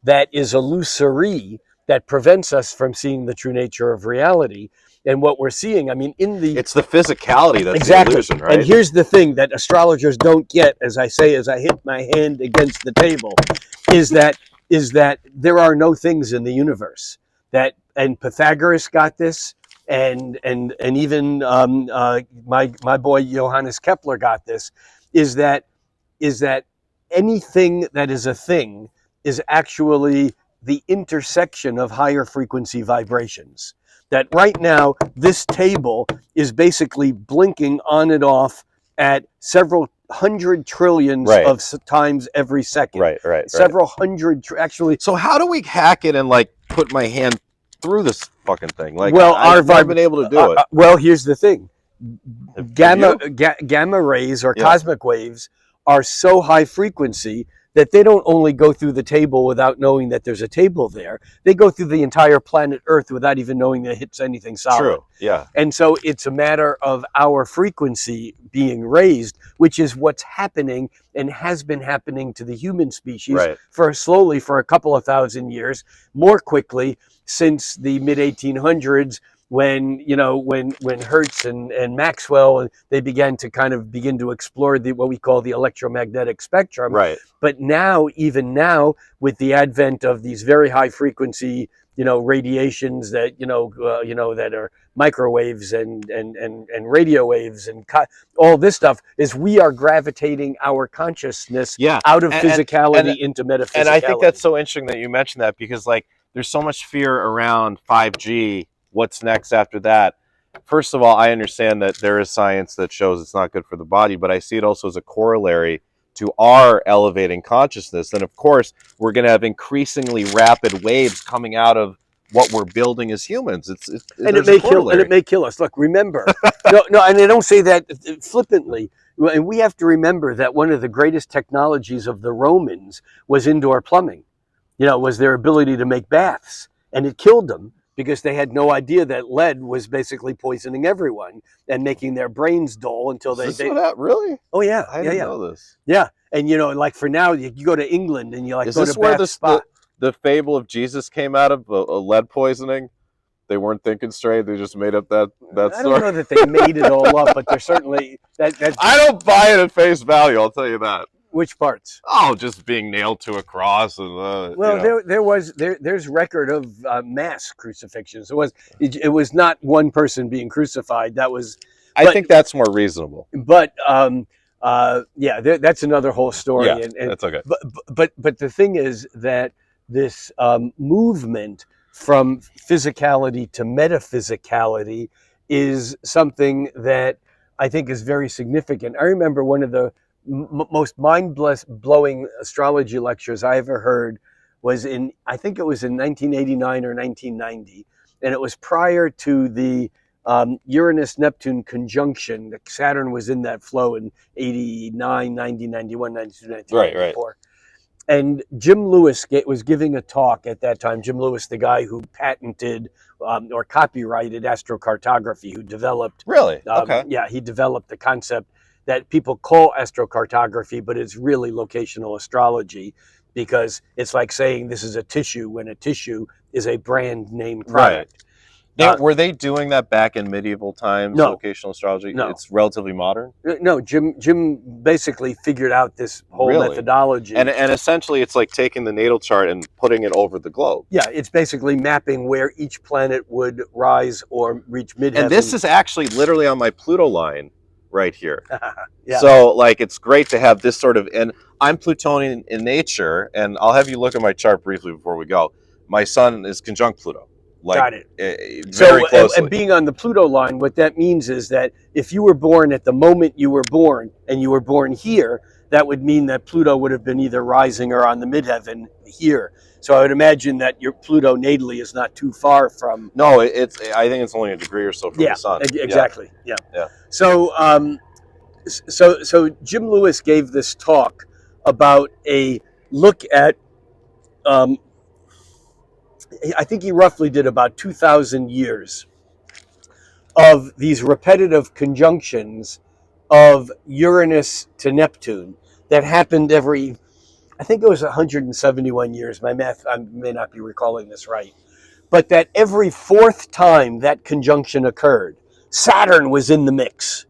that is illusory that prevents us from seeing the true nature of reality. And what we're seeing, I mean, it's the physicality that's exactly the illusion, right? And here's the thing that astrologers don't get, as I say, as I hit my hand against the table, is that there are no things in the universe. And Pythagoras got this, and even my boy Johannes Kepler got this, is that anything that is a thing is actually the intersection of higher frequency vibrations. That right now, this table is basically blinking on and off at several hundred trillions of times every second. Right. Several hundred, actually. So how do we hack it and like put my hand through this fucking thing? Like, well, I've never been able to do it. Well, here's the thing. Gamma rays or cosmic waves are so high frequency that they don't only go through the table without knowing that there's a table there. They go through the entire planet Earth without even knowing that it hits anything solid. True, yeah. And so it's a matter of our frequency being raised, which is what's happening and has been happening to the human species for a couple of thousand years, more quickly since the mid-1800s, when Hertz and Maxwell, and they began to explore what we call the electromagnetic spectrum. Right. But even now, with the advent of these very high frequency, radiations that that are microwaves and radio waves and all this stuff, is we are gravitating our consciousness out of physicality into metaphysicality. And I think that's so interesting that you mentioned that, because like there's so much fear around 5G. What's next after that? First of all, I understand that there is science that shows it's not good for the body, but I see it also as a corollary to our elevating consciousness. And of course, we're going to have increasingly rapid waves coming out of what we're building as humans. It may kill us. Look, remember, no, and I don't say that flippantly. And we have to remember that one of the greatest technologies of the Romans was indoor plumbing. Was their ability to make baths, and it killed them, because they had no idea that lead was basically poisoning everyone and making their brains dull until they. Really? Oh yeah, I didn't know this. Yeah, and like for now, you go to England and you Is go this to where the fable of Jesus came out of, lead poisoning? They weren't thinking straight. They just made up that story. I don't know that they made it all up, but they're certainly that. I don't buy it at face value. I'll tell you that. Which parts? Oh, just being nailed to a cross and. There's record of mass crucifixions. It was not one person being crucified. I think that's more reasonable. But that's another whole story. Yeah, that's okay. But the thing is that this movement from physicality to metaphysicality is something that I think is very significant. I remember one of the most mind-blowing astrology lectures I ever heard was I think it was in 1989 or 1990, and it was prior to the Uranus-Neptune conjunction. Saturn was in that flow in 89, 90, 91, 92, 93, Right, 94. And Jim Lewis was giving a talk at that time. Jim Lewis, the guy who patented or copyrighted astrocartography, who developed... Really? Okay. Yeah, he developed the concept that people call astrocartography, but it's really locational astrology, because it's like saying this is a tissue when a tissue is a brand name product. Right. Were they doing that back in medieval times, No. locational astrology? No. It's relatively modern? No, Jim basically figured out this whole Really? methodology. And essentially it's like taking the natal chart and putting it over the globe. Yeah, it's basically mapping where each planet would rise or reach midheaven. And this is actually literally on my Pluto line right here. Yeah. So like it's great to have this sort of, and I'm Plutonian in nature, and I'll have you look at my chart briefly before we go. My sun is conjunct Pluto. Like, got it. Very closely. And being on the Pluto line, what that means is that if you were born at the moment you were born, and you were born here, that would mean that Pluto would have been either rising or on the midheaven here. So I would imagine that your Pluto natally is not too far from... No, I think it's only a degree or so from the sun. Exactly. Yeah. Yeah. So, so Jim Lewis gave this talk about a look at... I think he roughly did about 2,000 years of these repetitive conjunctions of Uranus to Neptune that happened every, I think it was 171 years. My math, I may not be recalling this right. But that every fourth time that conjunction occurred, Saturn was in the mix.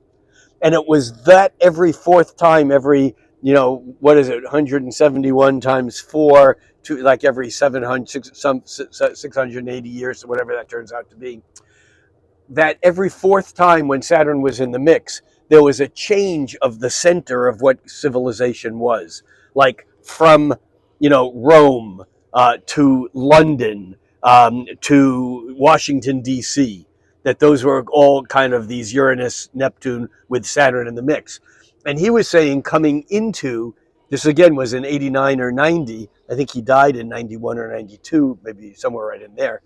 And it was that every fourth time, every, what is it, 171 times 4, to like every 680 years, or whatever that turns out to be, that every fourth time when Saturn was in the mix, there was a change of the center of what civilization was. Like from, Rome to London to Washington, D.C., that those were all kind of these Uranus, Neptune with Saturn in the mix. And he was saying coming into... This again was in 89 or 90. I think he died in 91 or 92, maybe somewhere right in there.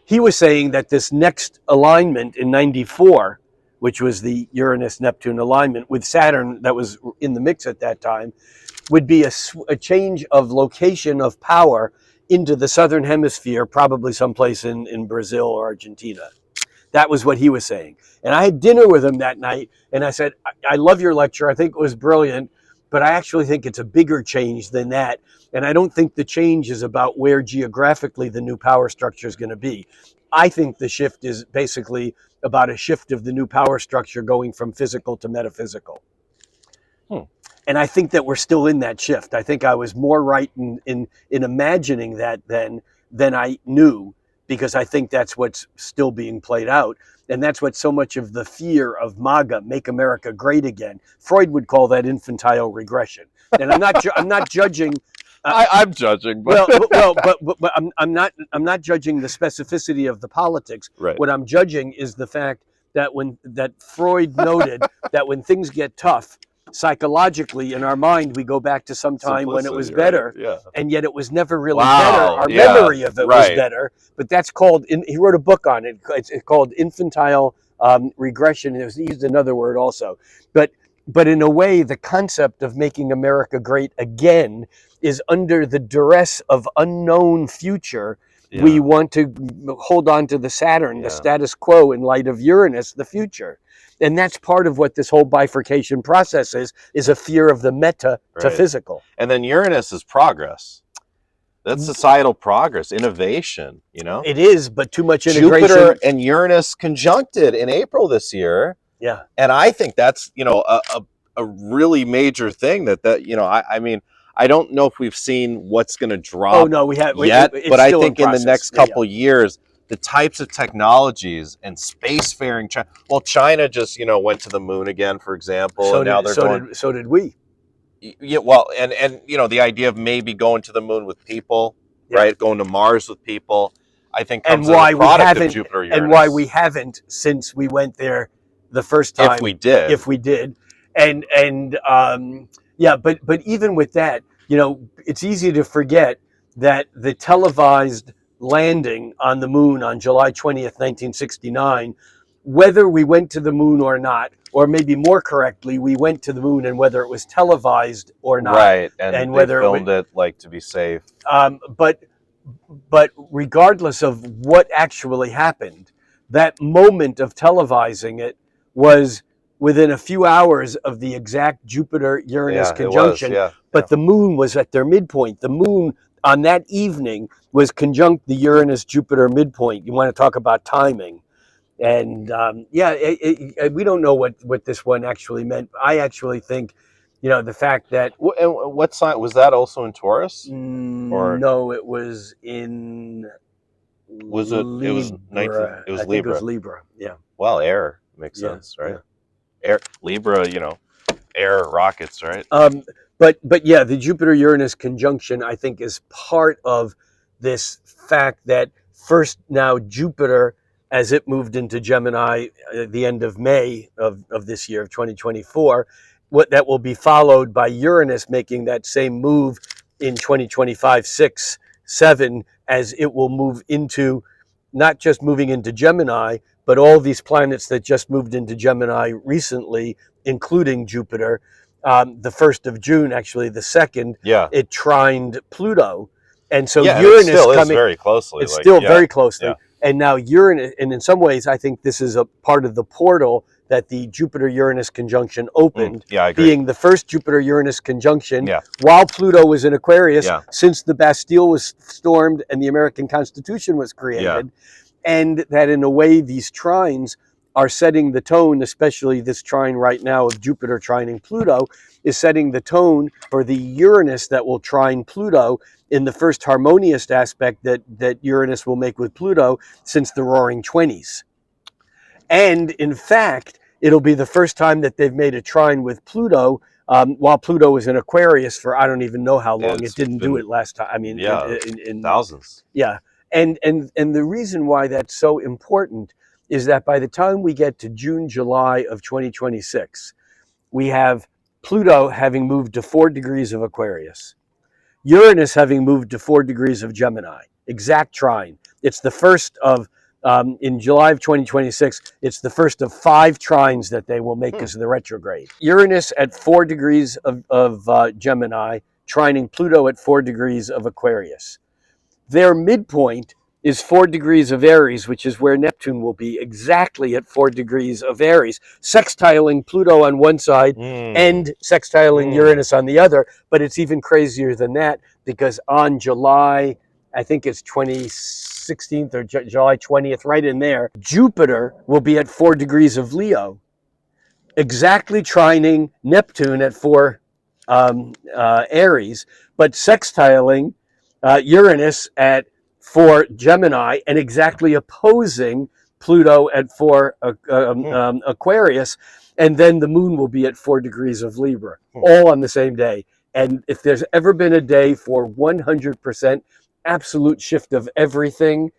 He was saying that this next alignment in 94, which was the Uranus-Neptune alignment with Saturn that was in the mix at that time, would be a change of location of power into the southern hemisphere, probably someplace in Brazil or Argentina. That was what he was saying. And I had dinner with him that night, and I said, I love your lecture. I think it was brilliant, but I actually think it's a bigger change than that. And I don't think the change is about where geographically the new power structure is going to be. I think the shift is basically about a shift of the new power structure going from physical to metaphysical. And I think that we're still in that shift. I think I was more right in imagining that than I knew, because I think that's what's still being played out. And that's what so much of the fear of MAGA, Make America Great Again, Freud would call that infantile regression. And I'm not judging. I'm judging, but but I'm not judging the specificity of the politics. Right. What I'm judging is the fact that that Freud noted that when things get tough, psychologically in our mind we go back to some time when it was better, right? Yeah. And yet it was never really Wow, better. Our yeah, memory of it was better, but that's called. He wrote a book on it. It's called Infantile Regression. He used another word also, but in a way, the concept of making America great again is under the duress of unknown future. Yeah. We want to hold on to the Saturn, the status quo, in light of Uranus, the future. And that's part of what this whole bifurcation process is a fear of the meta to physical. And then Uranus is progress. That's societal progress, innovation, It is, but too much integration. Jupiter and Uranus conjuncted in April this year. Yeah. And I think that's, a really major thing I mean, I don't know if we've seen what's going to drop. Oh, no, we have yet, but I think in the next couple years, the types of technologies and spacefaring. China just went to the moon again, for example, so and now they're going. So did we. Yeah, well, and the idea of maybe going to the moon with people, right? Going to Mars with people, I think comes as a product of Jupiter-Uranus. And why we haven't since we went there the first time. If we did. Yeah, but even with that, it's easy to forget that the televised landing on the moon on July 20th, 1969, whether we went to the moon or not, or maybe more correctly, we went to the moon and whether it was televised or not, Right, and and they whether it was, filmed it like to be safe. but regardless of what actually happened, that moment of televising it was within a few hours of the exact Jupiter-Uranus Yeah, it was. conjunction, Yeah, but the moon was at their midpoint. The moon on that evening was conjunct the Uranus-Jupiter midpoint. You want to talk about timing. And we don't know what this one actually meant. I actually think, the fact that And what sign was that? Also in Taurus, or no, it was in was it? It was 19. Libra. It was I think it Libra. was Libra. Yeah. Well, air makes Yeah. sense, right? Yeah. Air, Libra, air rockets, right? But yeah, the Jupiter-Uranus conjunction, I think, is part of this fact that first now Jupiter, as it moved into Gemini at the end of May of this year, of 2024, that will be followed by Uranus making that same move in 2025, 6, 7, as it will move into, not just moving into Gemini, but all these planets that just moved into Gemini recently, including Jupiter. The 1st of June, actually, the 2nd, Yeah. it trined Pluto. And so Yeah, Uranus and it still is coming, very closely. it's Like, still yeah, very closely. yeah. And now Uranus, and in some ways, I think this is a part of the portal that the Jupiter-Uranus conjunction opened, Yeah, I agree. being the first Jupiter-Uranus conjunction Yeah. while Pluto was in Aquarius, Yeah. since the Bastille was stormed and the American Constitution was created. And that in a way, these trines are setting the tone, especially this trine right now of Jupiter trining Pluto, is setting the tone for the Uranus that will trine Pluto in the first harmonious aspect that Uranus will make with Pluto since the Roaring '20s. And in fact, it'll be the first time that they've made a trine with Pluto while Pluto was in Aquarius for I don't even know how long. It didn't do it last time. I mean, in thousands. Yeah. And the reason why that's so important is that by the time we get to June, July of 2026, we have Pluto having moved to 4 degrees of Aquarius, Uranus having moved to 4 degrees of Gemini, exact trine. It's the first of, in July of 2026, it's the first of 5 trines that they will make as the retrograde. Uranus at 4 degrees of Gemini, trining Pluto at 4 degrees of Aquarius. Their midpoint is 4 degrees of Aries, which is where Neptune will be, exactly at 4 degrees of Aries, sextiling Pluto on one side and sextiling Uranus on the other. But it's even crazier than that, because on July, I think it's 16th or July 20th, right in there, Jupiter will be at 4 degrees of Leo, exactly trining Neptune at 4 Aries, but sextiling Uranus at 4 Gemini and exactly opposing Pluto at 4 Aquarius. And then the moon will be at 4 degrees of Libra, all on the same day. And if there's ever been a day for 100% absolute shift of everything,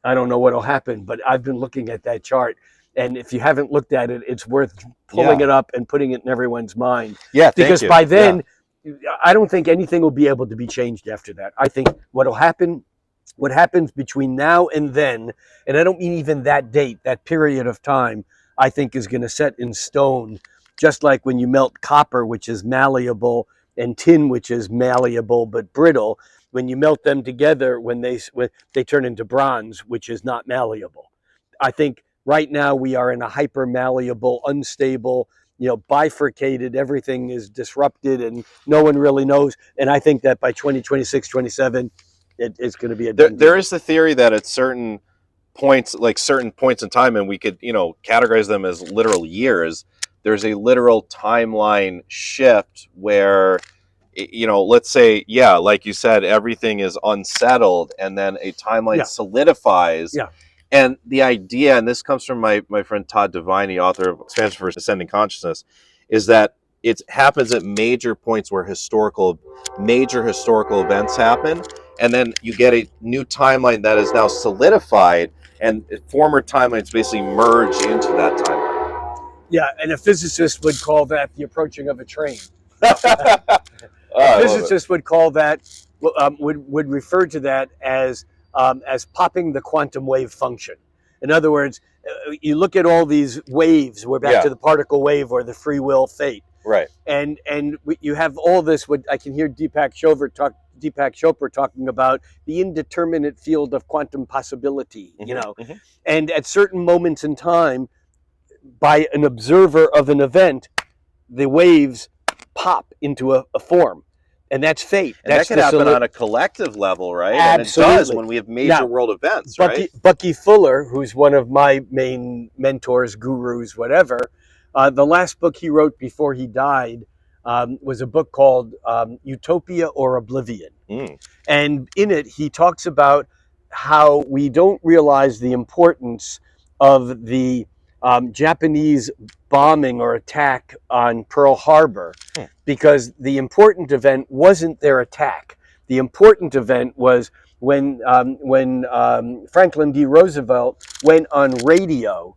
I don't know what'll happen, but I've been looking at that chart. And if you haven't looked at it, it's worth pulling it up and putting it in everyone's mind. Yeah, because by then, I don't think anything will be able to be changed after that. I think what happens between now and then, and I don't mean even that date, that period of time, I think is going to set in stone, just like when you melt copper, which is malleable, and tin, which is malleable but brittle. When you melt them together, when they turn into bronze, which is not malleable. I think right now we are in a hyper malleable, unstable, bifurcated, everything is disrupted and no one really knows. And I think that by 2026, 27, it's going to be There is the theory that at certain points in time, and we could, categorize them as literal years, there's a literal timeline shift where, let's say, like you said, everything is unsettled and then a timeline solidifies. Yeah. And the idea, and this comes from my friend Todd Devine, the author of Expansion for Ascending Consciousness, is that it happens at major points where major historical events happen, and then you get a new timeline that is now solidified, and former timelines basically merge into that timeline. Yeah, and a physicist would call that the approaching of a train. Oh, I love it. Physicists would call that, would refer to that as popping the quantum wave function. In other words, you look at all these waves. We're back Yeah. to the particle wave or the free will fate, Right. and you have all this. What I can hear Deepak Chopra talking about the indeterminate field of quantum possibility. Mm-hmm. And at certain moments in time, by an observer of an event, the waves pop into a form. And that's fate. And that can happen on a collective level, right? Absolutely. And it does when we have major world events, right? Bucky Fuller, who's one of my main mentors, gurus, whatever, the last book he wrote before he died was a book called Utopia or Oblivion. And in it, he talks about how we don't realize the importance of the Japanese bombing or attack on Pearl Harbor, because the important event wasn't their attack. The important event was when Franklin D. Roosevelt went on radio,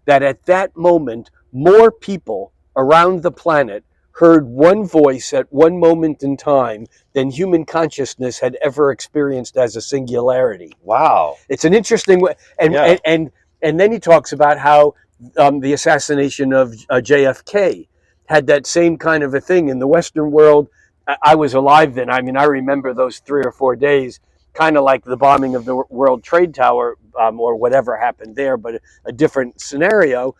that at that moment, more people around the planet heard one voice at one moment in time than human consciousness had ever experienced as a singularity. Wow. It's an interesting way. And then he talks about how the assassination of JFK had that same kind of a thing in the Western world. I was alive then. I mean, I remember those 3 or 4 days, kind of like the bombing of the World Trade Tower or whatever happened there, but a different scenario,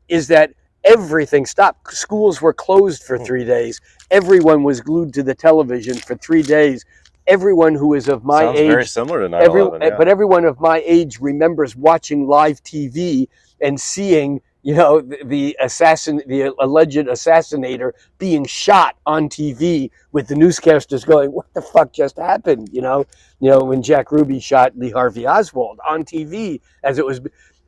is that everything stopped. Schools were closed for 3 days. Everyone was glued to the television for 3 days. Everyone who is of my age, very similar to 9/11, but everyone of my age remembers watching live TV and seeing, the alleged assassinator being shot on TV, with the newscasters going, "What the fuck just happened?" When Jack Ruby shot Lee Harvey Oswald on TV, as it was.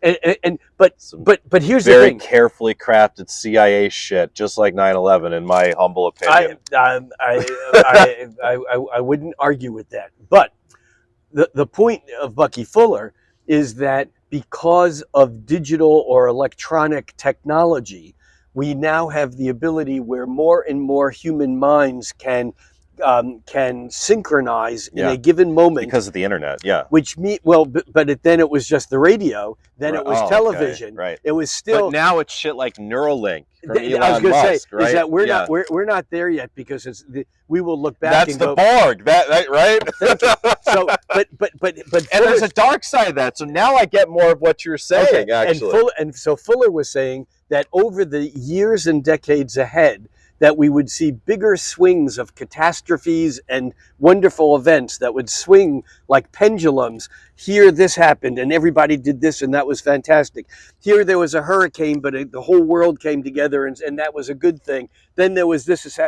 But here's the thing: very carefully crafted CIA shit, just like 9/11, in my humble opinion. I wouldn't argue with that. But the point of Bucky Fuller is that because of digital or electronic technology, we now have the ability where more and more human minds can synchronize in a given moment because of the internet. Which then it was just the radio. Then it was television. Right. It was still. But now it's shit like Neuralink. From I was Elon going to say Musk, right? is that we're not there yet, because we will look back. That's and the go, Borg. That right. So, but and there's a dark side of that. So now I get more of what you're saying. Actually, and so Fuller was saying that over the years and decades ahead, that we would see bigger swings of catastrophes and wonderful events that would swing like pendulums. Here, this happened, and everybody did this, and that was fantastic. Here, there was a hurricane, but the whole world came together, and that was a good thing. Then there was this,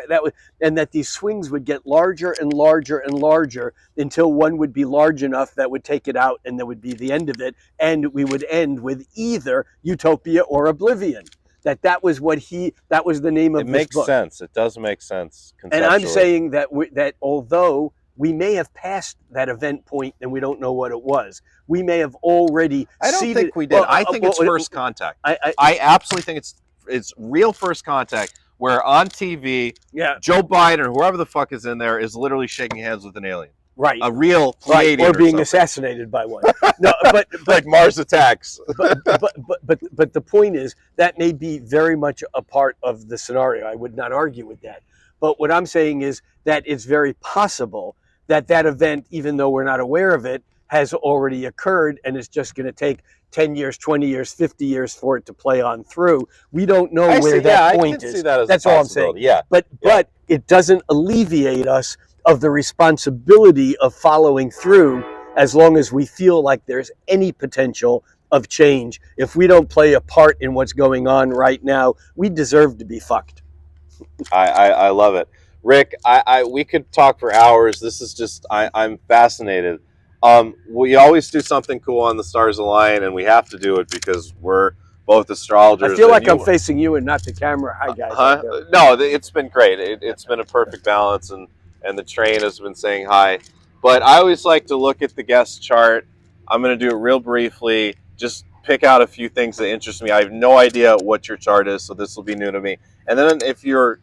and that these swings would get larger and larger and larger until one would be large enough that would take it out, and that would be the end of it, and we would end with either utopia or oblivion. That was the name of this book. It makes sense. It does make sense conceptually. And I'm saying that although we may have passed that event point and we don't know what it was, we may have already. I don't think we did. I think it's first contact. I absolutely think it's real first contact, where on TV, Joe Biden or whoever the fuck is in there is literally shaking hands with an alien. Right, a real Pleiadian or being assassinated by one. No, but like Mars attacks. but the point is that may be very much a part of the scenario. I would not argue with that. But what I'm saying is that it's very possible that event, even though we're not aware of it, has already occurred, and it's just going to take 10 years, 20 years, 50 years for it to play on through. We don't know where that point is. That's all I'm saying. Yeah. But it doesn't alleviate us of the responsibility of following through, as long as we feel like there's any potential of change. If we don't play a part in what's going on right now, we deserve to be fucked. I love it. Rick, we could talk for hours. This is just, I'm fascinated. We always do something cool on the Stars Align, and we have to do it because we're both astrologers. I feel like I'm facing you and not the camera. Hi, guys. No, it's been great. It's been a perfect balance, and the train has been saying hi. But I always like to look at the guest chart. I'm going to do it real briefly. Just pick out a few things that interest me. I have no idea what your chart is, so this will be new to me. And then if you're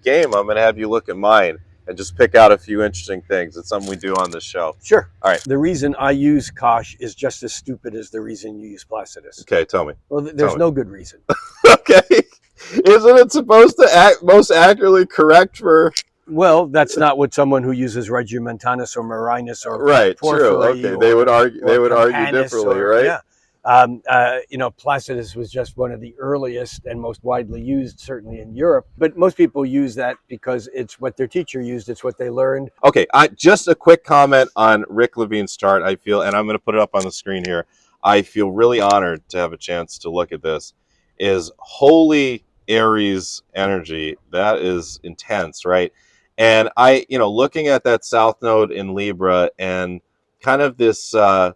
game, I'm going to have you look at mine and just pick out a few interesting things. It's something we do on this show. Sure. All right. The reason I use Kosh is just as stupid as the reason you use Placidus. Okay, tell me. Well, there's no good reason. Okay. Isn't it supposed to act most accurately correct for... Well, that's not what someone who uses Regiomontanus or Marinus or Right, Porphyry true. Okay, they would argue differently, right? Yeah. Placidus was just one of the earliest and most widely used, certainly in Europe. But most people use that because it's what their teacher used. It's what they learned. Okay, just a quick comment on Rick Levine's chart, I feel, and I'm going to put it up on the screen here. I feel really honored to have a chance to look at this. Is holy Aries energy. That is intense, right? And looking at that South Node in Libra and kind of this, I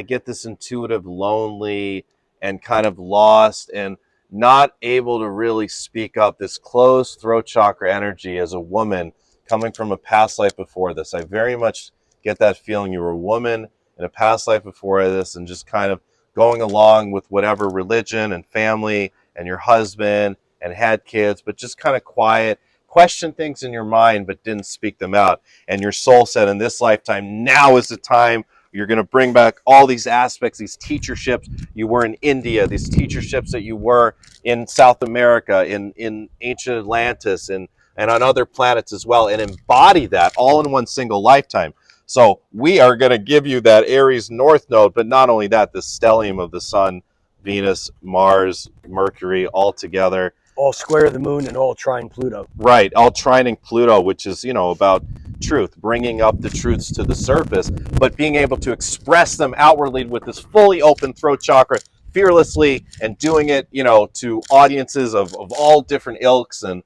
get this intuitive, lonely, and kind of lost and not able to really speak up. This closed throat chakra energy as a woman coming from a past life before this. I very much get that feeling you were a woman in a past life before this and just kind of going along with whatever religion and family and your husband and had kids, but just kind of quiet, question things in your mind, but didn't speak them out. And your soul said in this lifetime, now is the time you're going to bring back all these aspects, these teacherships you were in India, these teacherships that you were in South America, in ancient Atlantis, and on other planets as well, and embody that all in one single lifetime. So we are going to give you that Aries North Node, but not only that, the stellium of the Sun, Venus, Mars, Mercury, all together. All square the moon and all trine Pluto. Right, all trining Pluto, which is, about truth, bringing up the truths to the surface, but being able to express them outwardly with this fully open throat chakra, fearlessly, and doing it, to audiences of all different ilks. And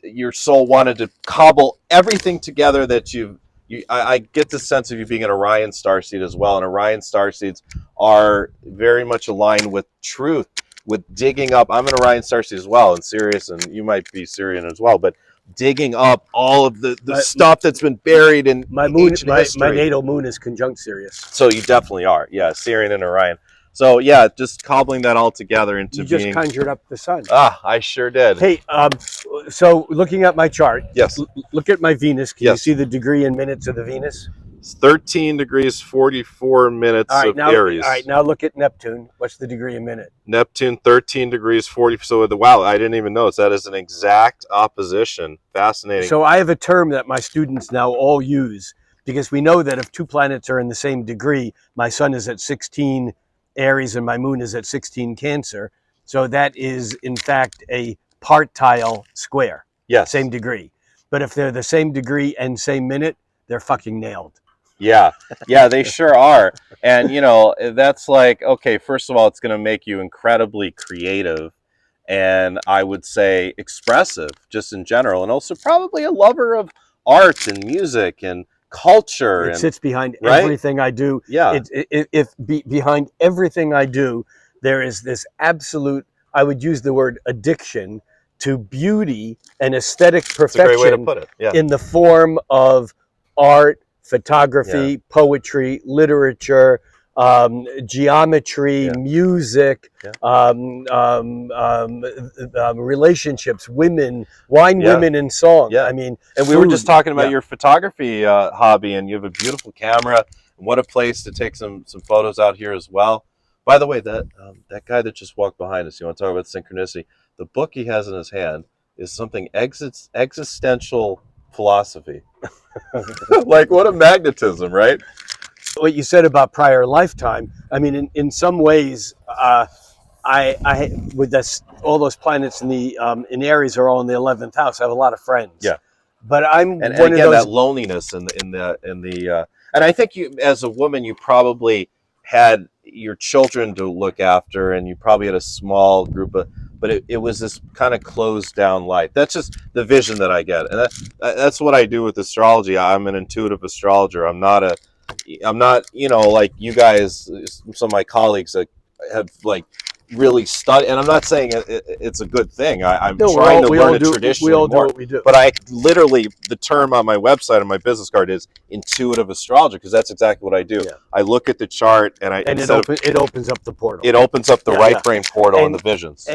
your soul wanted to cobble everything together that I get the sense of you being an Orion starseed as well, and Orion starseeds are very much aligned with truth, with digging up. I'm an Orion starseed as well, and Sirius, and you might be Sirian as well, but digging up all of the stuff that's been buried in ancient history. My natal moon is conjunct Sirius. So you definitely are, yeah, Sirian and Orion. So yeah, just cobbling that all together into you just conjured up the sun. I sure did. Hey, so looking at my chart, yes, look at my Venus. Can yes. You see the degree in minutes of the Venus? It's 13 degrees 44 minutes of Aries. All right, now look at Neptune. What's the degree in minute? Neptune, 13 degrees 40. So wow, I didn't even notice that is an exact opposition. Fascinating. So I have a term that my students now all use, because we know that if two planets are in the same degree, my sun is at 16 Aries and my moon is at 16 Cancer. So that is, in fact, a partile square. Yes. Same degree. But if they're the same degree and same minute, they're fucking nailed. Yeah, they sure are. And, that's like, okay, first of all, it's going to make you incredibly creative and I would say expressive just in general. And also probably a lover of art and music and culture. It sits behind right? everything I do. Yeah. Behind everything I do, there is this absolute, I would use the word addiction to beauty and aesthetic perfection. That's a great way to put it. Yeah. In the form of art, photography, poetry, literature, geometry, music, relationships, women, wine, women, and song. Yeah. I mean, and we were just talking about your photography hobby, and you have a beautiful camera. And what a place to take some photos out here as well. By the way, that guy that just walked behind us, you want to talk about synchronicity? The book he has in his hand is something existential philosophy. Like, what a magnetism, right? What you said about prior lifetime, I mean, in some ways, I with this, all those planets in Aries are all in the 11th house. I have a lot of friends. Yeah, but I'm and one again, of those... that loneliness in the and I think you, as a woman, you probably had your children to look after, and you probably had a small group of, but it was this kind of closed down life. That's just the vision that I get, and that's what I do with astrology. I'm an intuitive astrologer. I'm not like you guys, some of my colleagues that have like really study, and I'm not saying it's a good thing. I'm No, trying to we learn all it do. traditionally We all do more. what we do. But I literally, the term on my website on my business card is intuitive astrology, because that's exactly what I do. Yeah. I look at the chart and it opens up the portal. it opens up the right brain portal and the visions.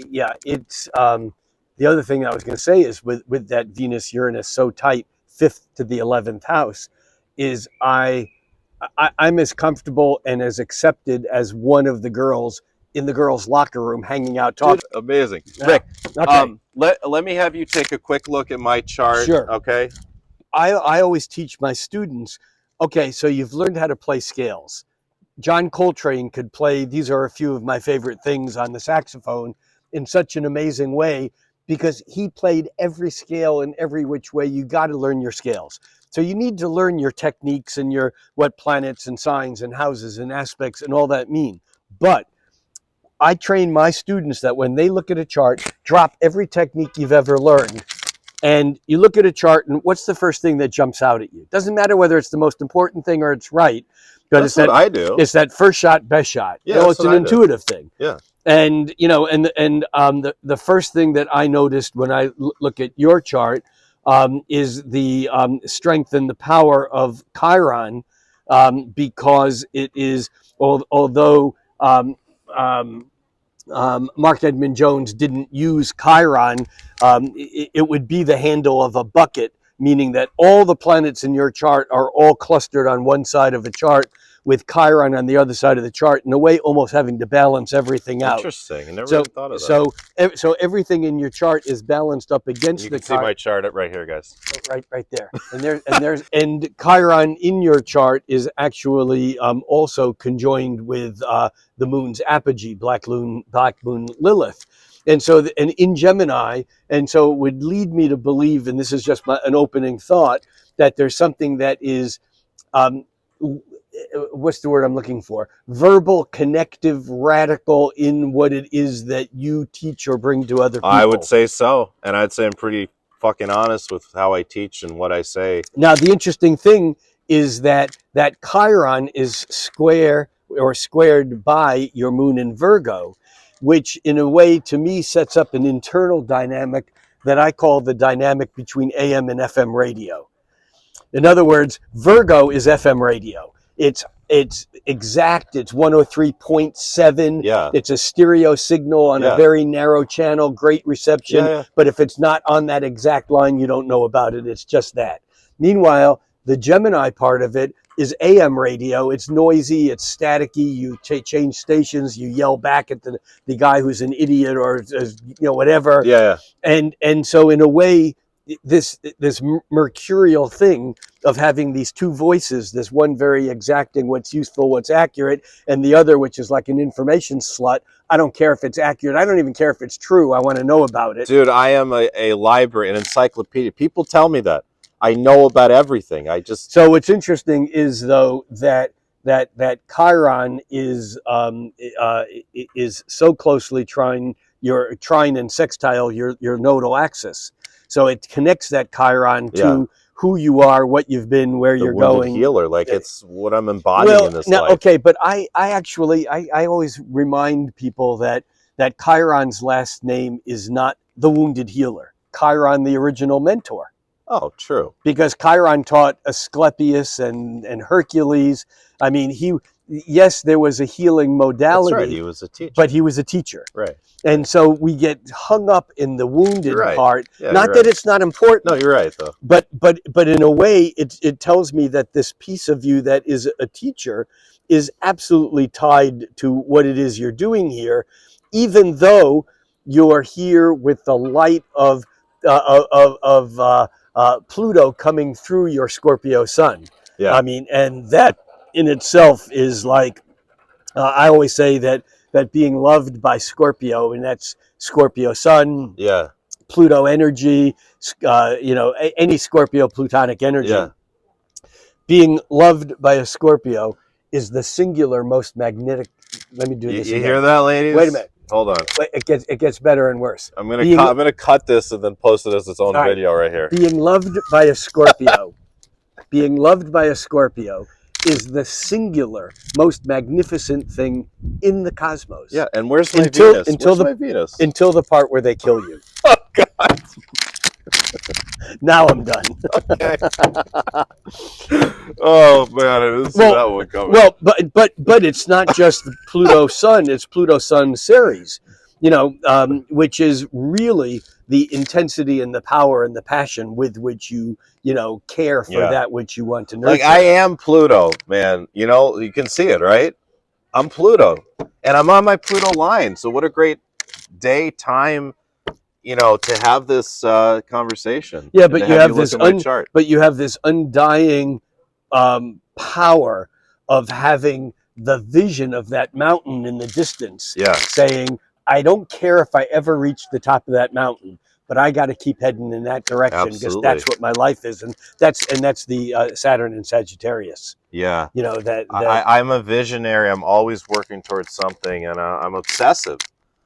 Yeah, it's the other thing I was going to say is with that Venus Uranus so tight, 5th to the 11th house, is I'm as comfortable and as accepted as one of the girls in the girls' locker room hanging out talking. Dude, amazing. Yeah. Rick, Okay. Let me have you take a quick look at my chart. Sure. Okay. I always teach my students, okay, so you've learned how to play scales. John Coltrane could play, these are a few of my favorite things, on the saxophone in such an amazing way because he played every scale in every which way. You got to learn your scales. So you need to learn your techniques and your what planets and signs and houses and aspects and all that mean. But I train my students that when they look at a chart, drop every technique you've ever learned. And you look at a chart, and what's the first thing that jumps out at you? It doesn't matter whether it's the most important thing or it's right, but That's what I do. It's that first shot, best shot. Yeah, It's an intuitive thing. Yeah. And the first thing that I noticed when I look at your chart is the strength and the power of Chiron, because it is, although Mark Edmund Jones didn't use Chiron, it would be the handle of a bucket, meaning that all the planets in your chart are all clustered on one side of a chart with Chiron on the other side of the chart, in a way almost having to balance everything out. Interesting. I never even thought of that. So everything in your chart is balanced up against you the can see my chart right here, guys. right there. And Chiron in your chart is actually also conjoined with the moon's apogee, black moon Lilith. And so, and in Gemini, and so it would lead me to believe, and this is just an opening thought, that there's something that is, what's the word I'm looking for? Verbal, connective, radical in what it is that you teach or bring to other people. I would say so. And I'd say I'm pretty fucking honest with how I teach and what I say. Now, the interesting thing is that Chiron is squared by your moon in Virgo, which in a way to me sets up an internal dynamic that I call the dynamic between AM and FM radio. In other words, Virgo is FM radio. It's exact. It's 103.7. Yeah. It's a stereo signal on a very narrow channel, great reception. Yeah. But if it's not on that exact line, you don't know about it. It's just that. Meanwhile, the Gemini part of it is AM radio. It's noisy. It's staticky. You change stations. You yell back at the guy who's an idiot or whatever. Yeah. And so in a way, this mercurial thing of having these two voices, this one very exacting what's useful, what's accurate, and the other which is like an information slut. I don't care if it's accurate. I don't even care if it's true. I want to know about it. Dude, I am a library, an encyclopedia. People tell me that. I know about everything. So what's interesting is though that Chiron is so closely trine and sextile your nodal axis. So it connects that Chiron to who you are, what you've been, where you're going. Healer, like it's what I'm embodying in this life. Okay, but I always remind people that Chiron's last name is not the wounded healer. Chiron, the original mentor. Oh, true. Because Chiron taught Asclepius and Hercules. I mean, yes, there was a healing modality. That's right. He was a teacher. But he was a teacher. Right. And so we get hung up in the wounded part. Yeah, not that it's not important. No, you're right, though. But in a way, it tells me that this piece of you that is a teacher is absolutely tied to what it is you're doing here, even though you're here with the light of Pluto coming through your Scorpio sun. Yeah. I mean, and that in itself is like, I always say that being loved by Scorpio, and that's Scorpio sun, Pluto energy, any Scorpio plutonic energy. Yeah. Being loved by a Scorpio is the singular most magnetic. Let me do this. You hear that, ladies? Wait a minute. Hold on. It gets better and worse. I'm gonna cut this and then post it as its own video right here. Being loved by a Scorpio, being loved by a Scorpio is the singular, most magnificent thing in the cosmos. Yeah, and where's my Until- Venus? until Where's the- my Venus? Until the part where they kill you. Oh God. Now I'm done. Okay. Oh man, I didn't see Well, that one coming. Well, but it's not just the Pluto Sun; it's Pluto Sun Ceres, which is really the intensity and the power and the passion with which you care for Yeah. that which you want to nurture. Like I am Pluto, man. You can see it, right? I'm Pluto, and I'm on my Pluto line. So what a great day, time, to have this conversation. Yeah, and but to you have look this at my chart. but you have this undying power of having the vision of that mountain in the distance. Yeah. Saying, I don't care if I ever reach the top of that mountain, but I got to keep heading in that direction because Absolutely. that's what my life is, and that's the Saturn and Sagittarius. Yeah. That I'm a visionary. I'm always working towards something, and I'm obsessive.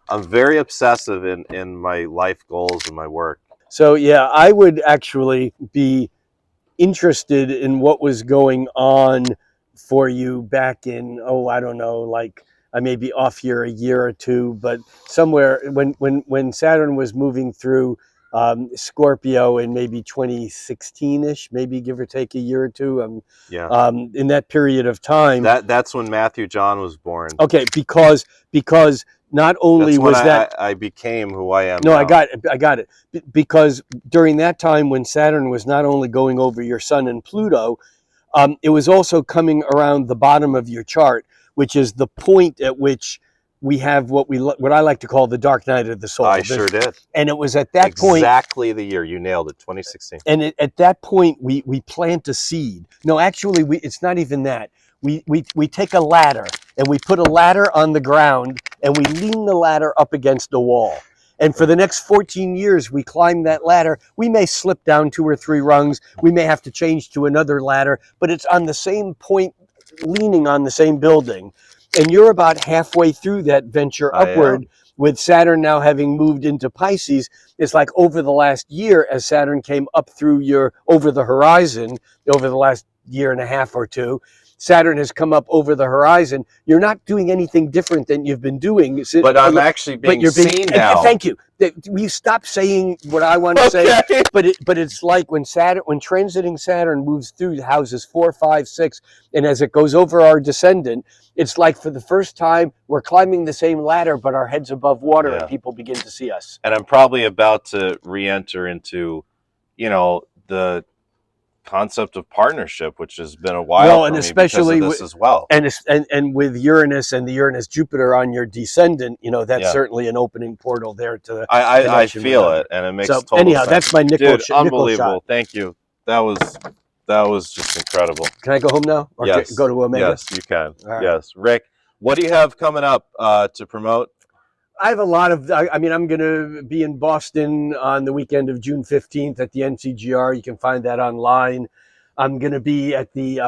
I'm very obsessive in my life goals and my work. So yeah, I would actually be interested in what was going on for you back in, I don't know, like I may be off here a year or two, but somewhere when Saturn was moving through Scorpio in maybe 2016-ish, maybe give or take a year or two. Yeah. In that period of time. That's when Matthew John was born. Okay, because not only That's when was that I became who I am. no, now. I got it. Because during that time when Saturn was not only going over your Sun and Pluto, it was also coming around the bottom of your chart, which is the point at which we have what I like to call the dark night of the soul. I sure did. And it was at that point, exactly the year you nailed it, 2016. and at that point we plant a seed. No, actually, it's not even that. We take a ladder and we put a ladder on the ground and we lean the ladder up against a wall. And for the next 14 years, we climb that ladder. We may slip down 2 or 3 rungs. We may have to change to another ladder, but it's on the same point, leaning on the same building. And you're about halfway through that venture upward, with Saturn now having moved into Pisces. It's like over the last year, as Saturn came up through over the horizon, over the last year and a half or two, Saturn has come up over the horizon. You're not doing anything different than you've been doing. But I'm actually being seen now. Thank you. We stop saying what I want to say. But it's like when transiting Saturn moves through houses 4, 5, 6, and as it goes over our descendant, it's like for the first time we're climbing the same ladder, but our heads above water, and people begin to see us. And I'm probably about to re-enter into, the concept of partnership, which has been a while for me especially because of this as well. And with Uranus and the Uranus Jupiter on your descendant, that's certainly an opening portal there to the I feel it, and it makes total sense. That's my nickel. Dude, unbelievable. Shot. Thank you. That was just incredible. Can I go home now? Or yes. Go to Omega? Yes, you can. Right. Yes. Rick, what do you have coming up to promote? I have a lot of, I'm going to be in Boston on the weekend of June 15th at the NCGR. You can find that online. I'm going to be at the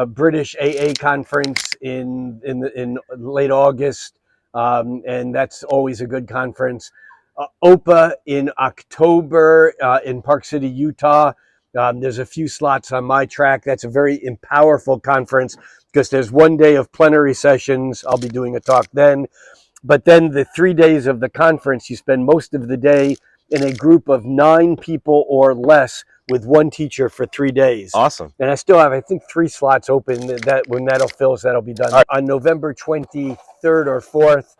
British AA conference in late August, and that's always a good conference. OPA in October in Park City, Utah. There's a few slots on my track. That's a very powerful conference because there's 1 day of plenary sessions. I'll be doing a talk then. But then the 3 days of the conference, you spend most of the day in a group of 9 people or less with one teacher for 3 days. Awesome. And I still have, I think, 3 slots open. That when that'll fill, so that'll be done on November 23rd or 4th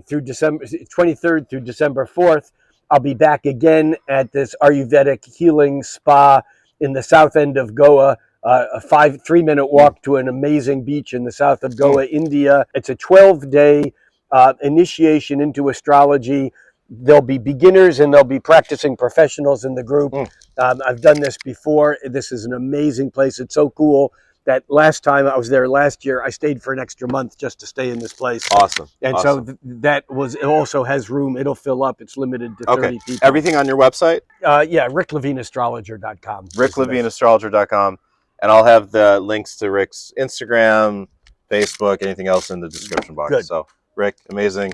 through December 23rd through December 4th. I'll be back again at this Ayurvedic healing spa in the south end of Goa. A 3-minute walk to an amazing beach in the south of Goa, India. It's a 12-day initiation into astrology. There'll be beginners and there'll be practicing professionals in the group. I've done this before. This is an amazing place. It's so cool that last time I was there last year, I stayed for an extra month just to stay in this place. Awesome. And awesome. So it also has room. It'll fill up. It's limited to 30 people. Everything on your website? Yeah, RickLevineAstrologer.com. RickLevineAstrologer.com. And I'll have the links to Rick's Instagram, Facebook, anything else in the description box. Good. So, Rick, amazing.